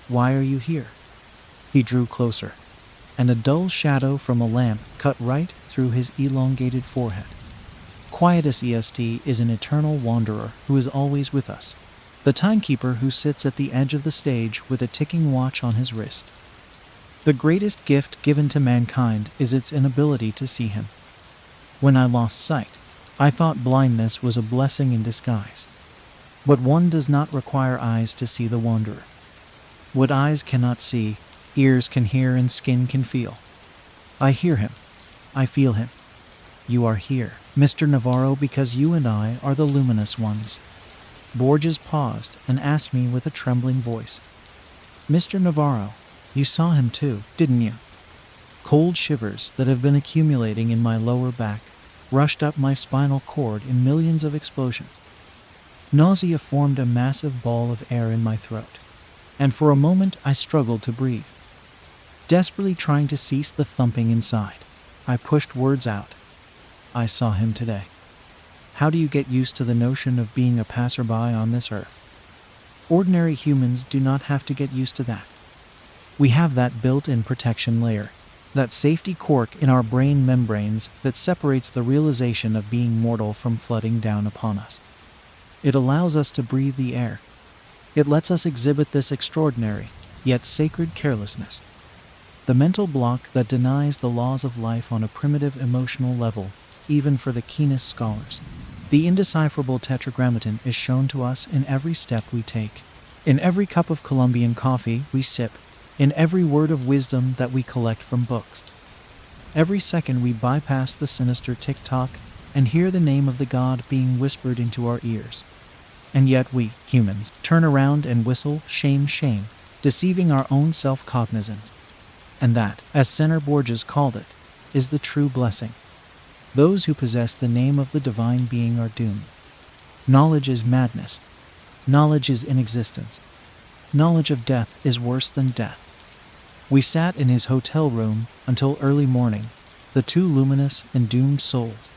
Why are you here? He drew closer, and a dull shadow from a lamp cut right through his elongated forehead. Quietus EST is an eternal wanderer who is always with us, the timekeeper who sits at the edge of the stage with a ticking watch on his wrist. The greatest gift given to mankind is its inability to see him. When I lost sight, I thought blindness was a blessing in disguise. But one does not require eyes to see the wanderer. What eyes cannot see, ears can hear and skin can feel. I hear him. I feel him. You are here, Mr. Navarro, because you and I are the luminous ones. Borges paused and asked me with a trembling voice. Mr. Navarro, you saw him too, didn't you? Cold shivers that have been accumulating in my lower back rushed up my spinal cord in millions of explosions. Nausea formed a massive ball of air in my throat, and for a moment I struggled to breathe. Desperately trying to cease the thumping inside, I pushed words out. I saw him today. How do you get used to the notion of being a passerby on this earth? Ordinary humans do not have to get used to that. We have that built-in protection layer, that safety cork in our brain membranes that separates the realization of being mortal from flooding down upon us. It allows us to breathe the air. It lets us exhibit this extraordinary, yet sacred carelessness. The mental block that denies the laws of life on a primitive emotional level, even for the keenest scholars. The indecipherable tetragrammaton is shown to us in every step we take, in every cup of Colombian coffee we sip, in every word of wisdom that we collect from books. Every second we bypass the sinister tick-tock and hear the name of the god being whispered into our ears. And yet we, humans, turn around and whistle, shame, shame, deceiving our own self-cognizance. And that, as Senator Borges called it, is the true blessing. Those who possess the name of the divine being are doomed. Knowledge is madness. Knowledge is inexistence. Knowledge of death is worse than death. We sat in his hotel room until early morning, the two luminous and doomed souls.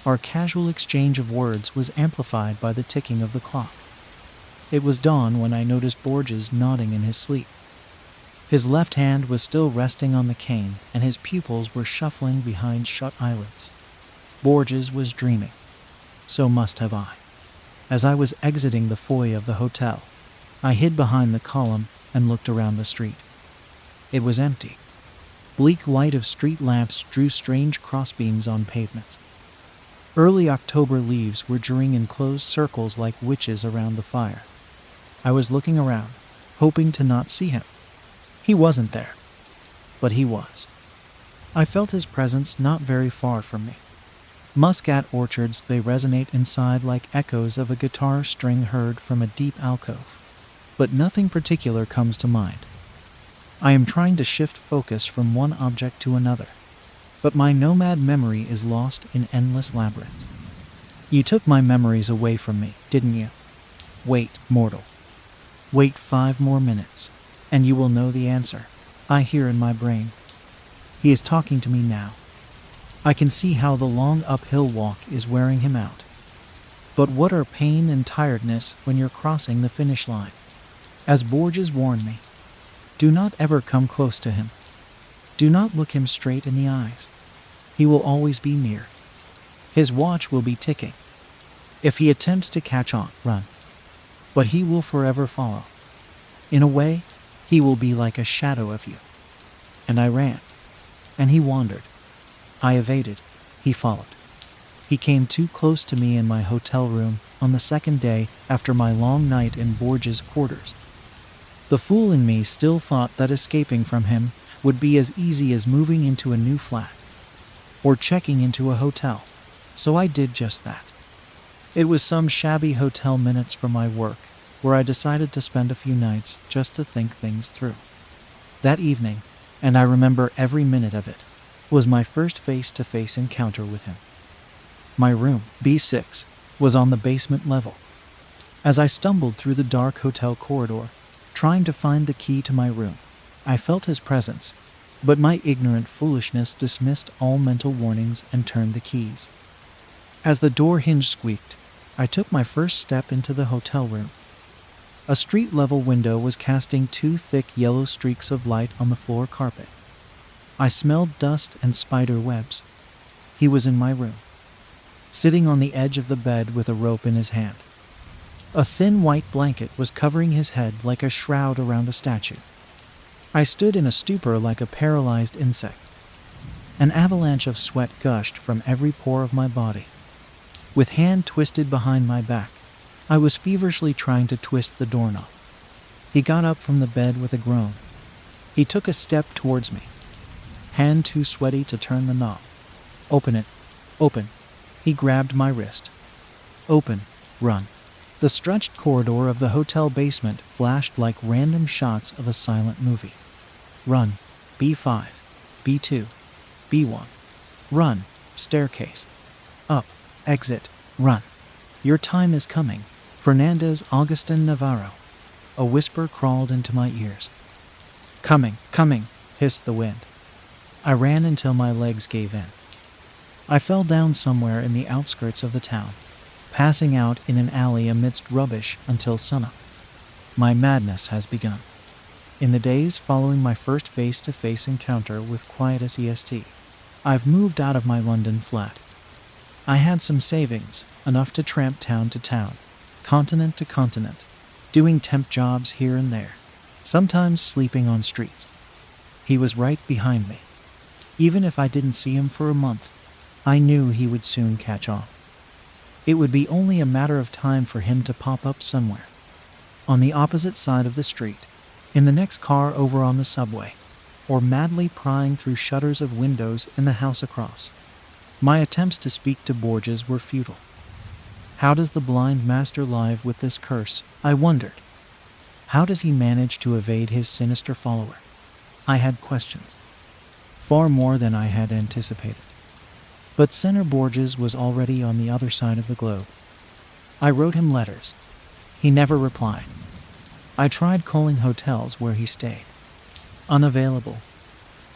Our casual exchange of words was amplified by the ticking of the clock. It was dawn when I noticed Borges nodding in his sleep. His left hand was still resting on the cane, and his pupils were shuffling behind shut eyelids. Borges was dreaming. So must have I. As I was exiting the foyer of the hotel, I hid behind the column and looked around the street. It was empty. Bleak light of street lamps drew strange crossbeams on pavements. Early October leaves were drawing in closed circles like witches around the fire. I was looking around, hoping to not see him. He wasn't there, but he was. I felt his presence not very far from me. Muscat orchards, they resonate inside like echoes of a guitar string heard from a deep alcove, but nothing particular comes to mind. I am trying to shift focus from one object to another, but my nomad memory is lost in endless labyrinths. You took my memories away from me, didn't you? Wait, mortal. Wait 5 more minutes, and you will know the answer. I hear in my brain. He is talking to me now. I can see how the long uphill walk is wearing him out. But what are pain and tiredness when you're crossing the finish line? As Borges warned me, do not ever come close to him. Do not look him straight in the eyes. He will always be near. His watch will be ticking. If he attempts to catch on, run. But he will forever follow. In a way, he will be like a shadow of you. And I ran. And he wandered. I evaded. He followed. He came too close to me in my hotel room on the second day after my long night in Borges' quarters. The fool in me still thought that escaping from him would be as easy as moving into a new flat or checking into a hotel, so I did just that. It was some shabby hotel minutes from my work where I decided to spend a few nights just to think things through. That evening, and I remember every minute of it, was my first face-to-face encounter with him. My room, B6, was on the basement level. As I stumbled through the dark hotel corridor, trying to find the key to my room, I felt his presence, but my ignorant foolishness dismissed all mental warnings and turned the keys. As the door hinge squeaked, I took my first step into the hotel room. A street-level window was casting 2 thick yellow streaks of light on the floor carpet. I smelled dust and spider webs. He was in my room, sitting on the edge of the bed with a rope in his hand. A thin white blanket was covering his head like a shroud around a statue. I stood in a stupor like a paralyzed insect. An avalanche of sweat gushed from every pore of my body. With hand twisted behind my back, I was feverishly trying to twist the doorknob. He got up from the bed with a groan. He took a step towards me, hand too sweaty to turn the knob. Open it. Open. He grabbed my wrist. Open. Run. The stretched corridor of the hotel basement flashed like random shots of a silent movie. Run. B5. B2. B1. Run. Staircase. Up. Exit. Run. Your time is coming. Fernandez Augustin Navarro. A whisper crawled into my ears. Coming, coming, hissed the wind. I ran until my legs gave in. I fell down somewhere in the outskirts of the town, passing out in an alley amidst rubbish until sunup. My madness has begun. In the days following my first face-to-face encounter with Quietus EST, I've moved out of my London flat. I had some savings, enough to tramp town to town, continent to continent, doing temp jobs here and there, sometimes sleeping on streets. He was right behind me. Even if I didn't see him for a month, I knew he would soon catch on. It would be only a matter of time for him to pop up somewhere, on the opposite side of the street, in the next car over on the subway, or madly prying through shutters of windows in the house across. My attempts to speak to Borges were futile. How does the blind master live with this curse? I wondered. How does he manage to evade his sinister follower? I had questions. Far more than I had anticipated. But Senator Borges was already on the other side of the globe. I wrote him letters. He never replied. I tried calling hotels where he stayed. Unavailable.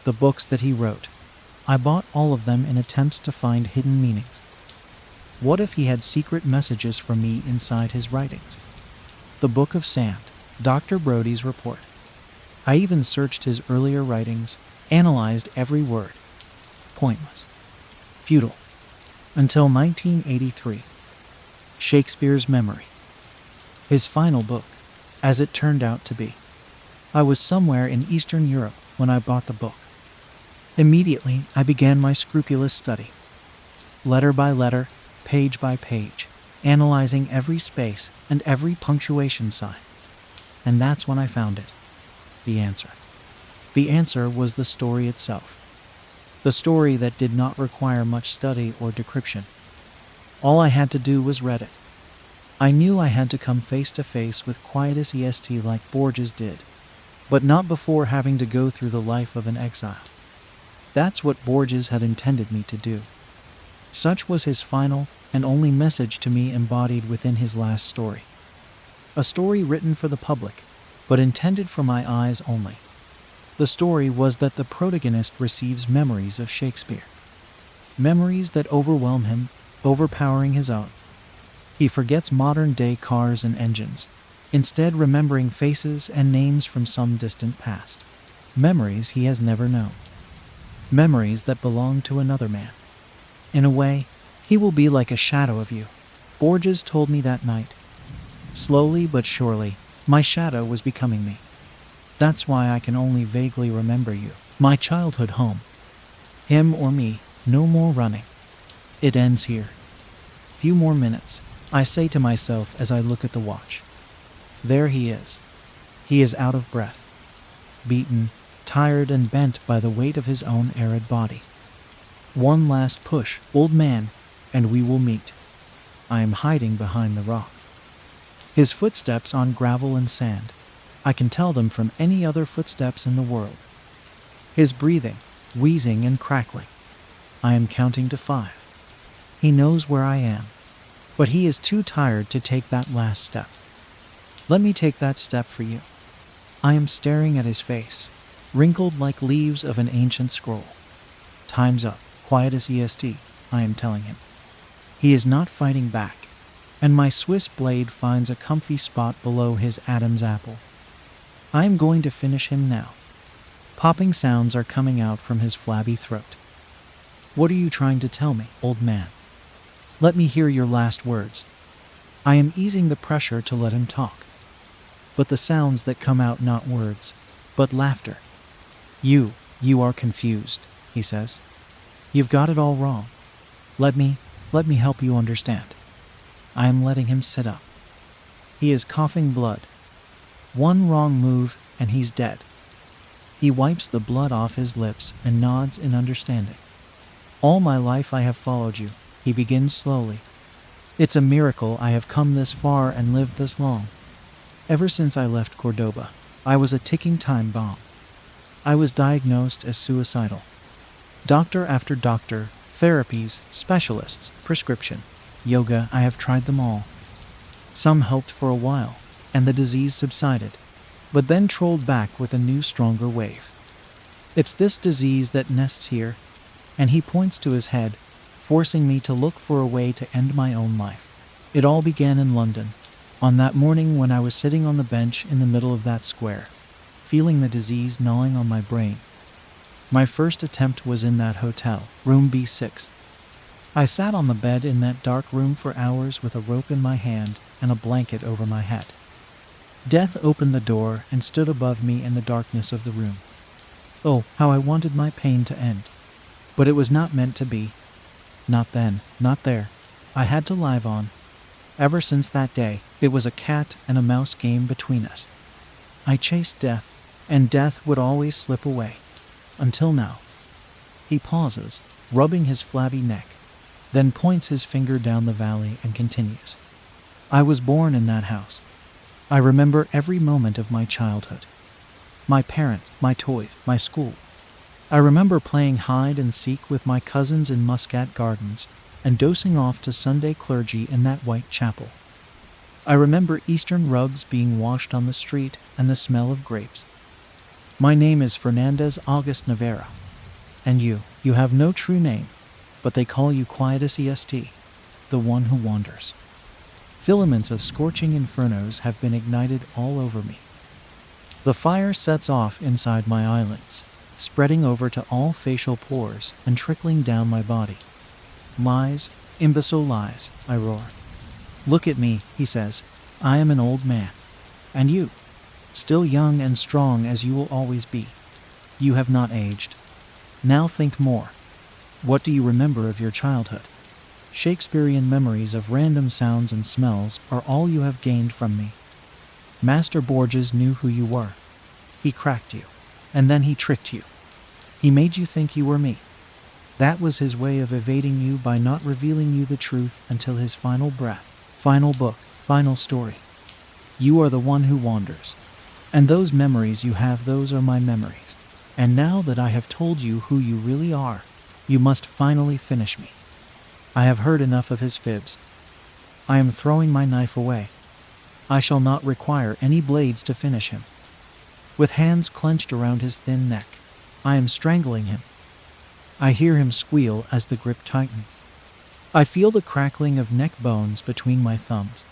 The books that he wrote, I bought all of them in attempts to find hidden meanings. What if he had secret messages for me inside his writings? The Book of Sand, Dr. Brody's report. I even searched his earlier writings, analyzed every word. Pointless. Futile. Until 1983. Shakespeare's Memory. His final book, as it turned out to be. I was somewhere in Eastern Europe when I bought the book. Immediately, I began my scrupulous study. Letter by letter, page by page, analyzing every space and every punctuation sign. And that's when I found it. The answer. The answer was the story itself. The story that did not require much study or decryption. All I had to do was read it. I knew I had to come face to face with Quietus EST like Borges did, but not before having to go through the life of an exile. That's what Borges had intended me to do. Such was his final and only message to me embodied within his last story. A story written for the public, but intended for my eyes only. The story was that the protagonist receives memories of Shakespeare. Memories that overwhelm him, overpowering his own. He forgets modern-day cars and engines, instead remembering faces and names from some distant past. Memories he has never known. Memories that belong to another man. In a way, he will be like a shadow of you. Borges told me that night. Slowly but surely, my shadow was becoming me. That's why I can only vaguely remember you. My childhood home. Him or me, no more running. It ends here. Few more minutes, I say to myself as I look at the watch. There he is. He is out of breath. Beaten, tired and bent by the weight of his own arid body. One last push, old man, and we will meet. I am hiding behind the rock. His footsteps on gravel and sand. I can tell them from any other footsteps in the world. His breathing, wheezing and crackling. I am counting to 5. He knows where I am, but he is too tired to take that last step. Let me take that step for you. I am staring at his face, wrinkled like leaves of an ancient scroll. Time's up, Quietus EST, I am telling him. He is not fighting back, and my Swiss blade finds a comfy spot below his Adam's apple. I am going to finish him now. Popping sounds are coming out from his flabby throat. What are you trying to tell me, old man? Let me hear your last words. I am easing the pressure to let him talk. But the sounds that come out not words, but laughter. You are confused, he says. You've got it all wrong. Let me help you understand. I am letting him sit up. He is coughing blood. One wrong move and he's dead. He wipes the blood off his lips and nods in understanding. All my life I have followed you, he begins slowly. It's a miracle I have come this far and lived this long. Ever since I left Cordoba, I was a ticking time bomb. I was diagnosed as suicidal. Doctor after doctor Therapies, specialists, prescription, yoga, I have tried them all. Some helped for a while, and the disease subsided, but then trolled back with a new, stronger wave. It's this disease that nests here, and he points to his head, forcing me to look for a way to end my own life. It all began in London, on that morning when I was sitting on the bench in the middle of that square, feeling the disease gnawing on my brain. My first attempt was in that hotel, room B6. I sat on the bed in that dark room for hours with a rope in my hand and a blanket over my head. Death opened the door and stood above me in the darkness of the room. Oh, how I wanted my pain to end. But it was not meant to be. Not then, not there. I had to live on. Ever since that day, it was a cat and a mouse game between us. I chased death, and death would always slip away. Until now. He pauses, rubbing his flabby neck, then points his finger down the valley and continues. I was born in that house. I remember every moment of my childhood. My parents, my toys, my school. I remember playing hide and seek with my cousins in Muscat Gardens and dosing off to Sunday clergy in that white chapel. I remember Eastern rugs being washed on the street and the smell of grapes. My name is Fernandez August Navarra. And you have no true name, but they call you Quietus EST, the one who wanders. Filaments of scorching infernos have been ignited all over me. The fire sets off inside my eyelids, spreading over to all facial pores and trickling down my body. Lies, imbecile lies, I roar. Look at me, he says. I am an old man. And you, still young and strong as you will always be. You have not aged. Now think more. What do you remember of your childhood? Shakespearean memories of random sounds and smells are all you have gained from me. Master Borges knew who you were. He cracked you, and then he tricked you. He made you think you were me. That was his way of evading you by not revealing you the truth until his final breath, final book, final story. You are the one who wanders. And those memories you have, those are my memories. And now that I have told you who you really are, you must finally finish me. I have heard enough of his fibs. I am throwing my knife away. I shall not require any blades to finish him. With hands clenched around his thin neck, I am strangling him. I hear him squeal as the grip tightens. I feel the crackling of neck bones between my thumbs.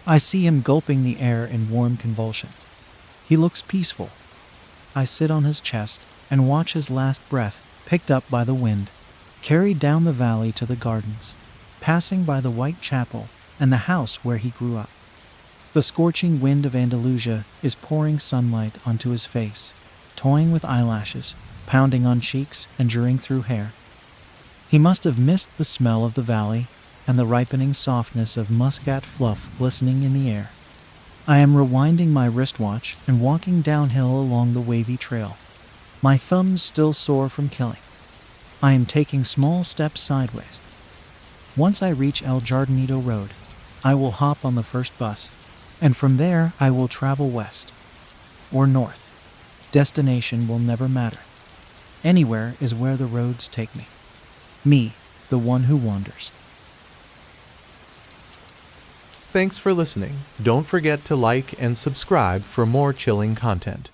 I see him gulping the air in warm convulsions. He looks peaceful. I sit on his chest and watch his last breath, picked up by the wind, carried down the valley to the gardens, passing by the white chapel and the house where he grew up. The scorching wind of Andalusia is pouring sunlight onto his face, toying with eyelashes, pounding on cheeks and juring through hair. He must have missed the smell of the valley and the ripening softness of muscat fluff glistening in the air. I am rewinding my wristwatch and walking downhill along the wavy trail, my thumbs still sore from killing. I am taking small steps sideways. Once I reach El Jardinito Road, I will hop on the first bus, and from there I will travel west or north. Destination will never matter. Anywhere is where the roads take me. Me, the one who wanders. Thanks for listening. Don't forget to like and subscribe for more chilling content.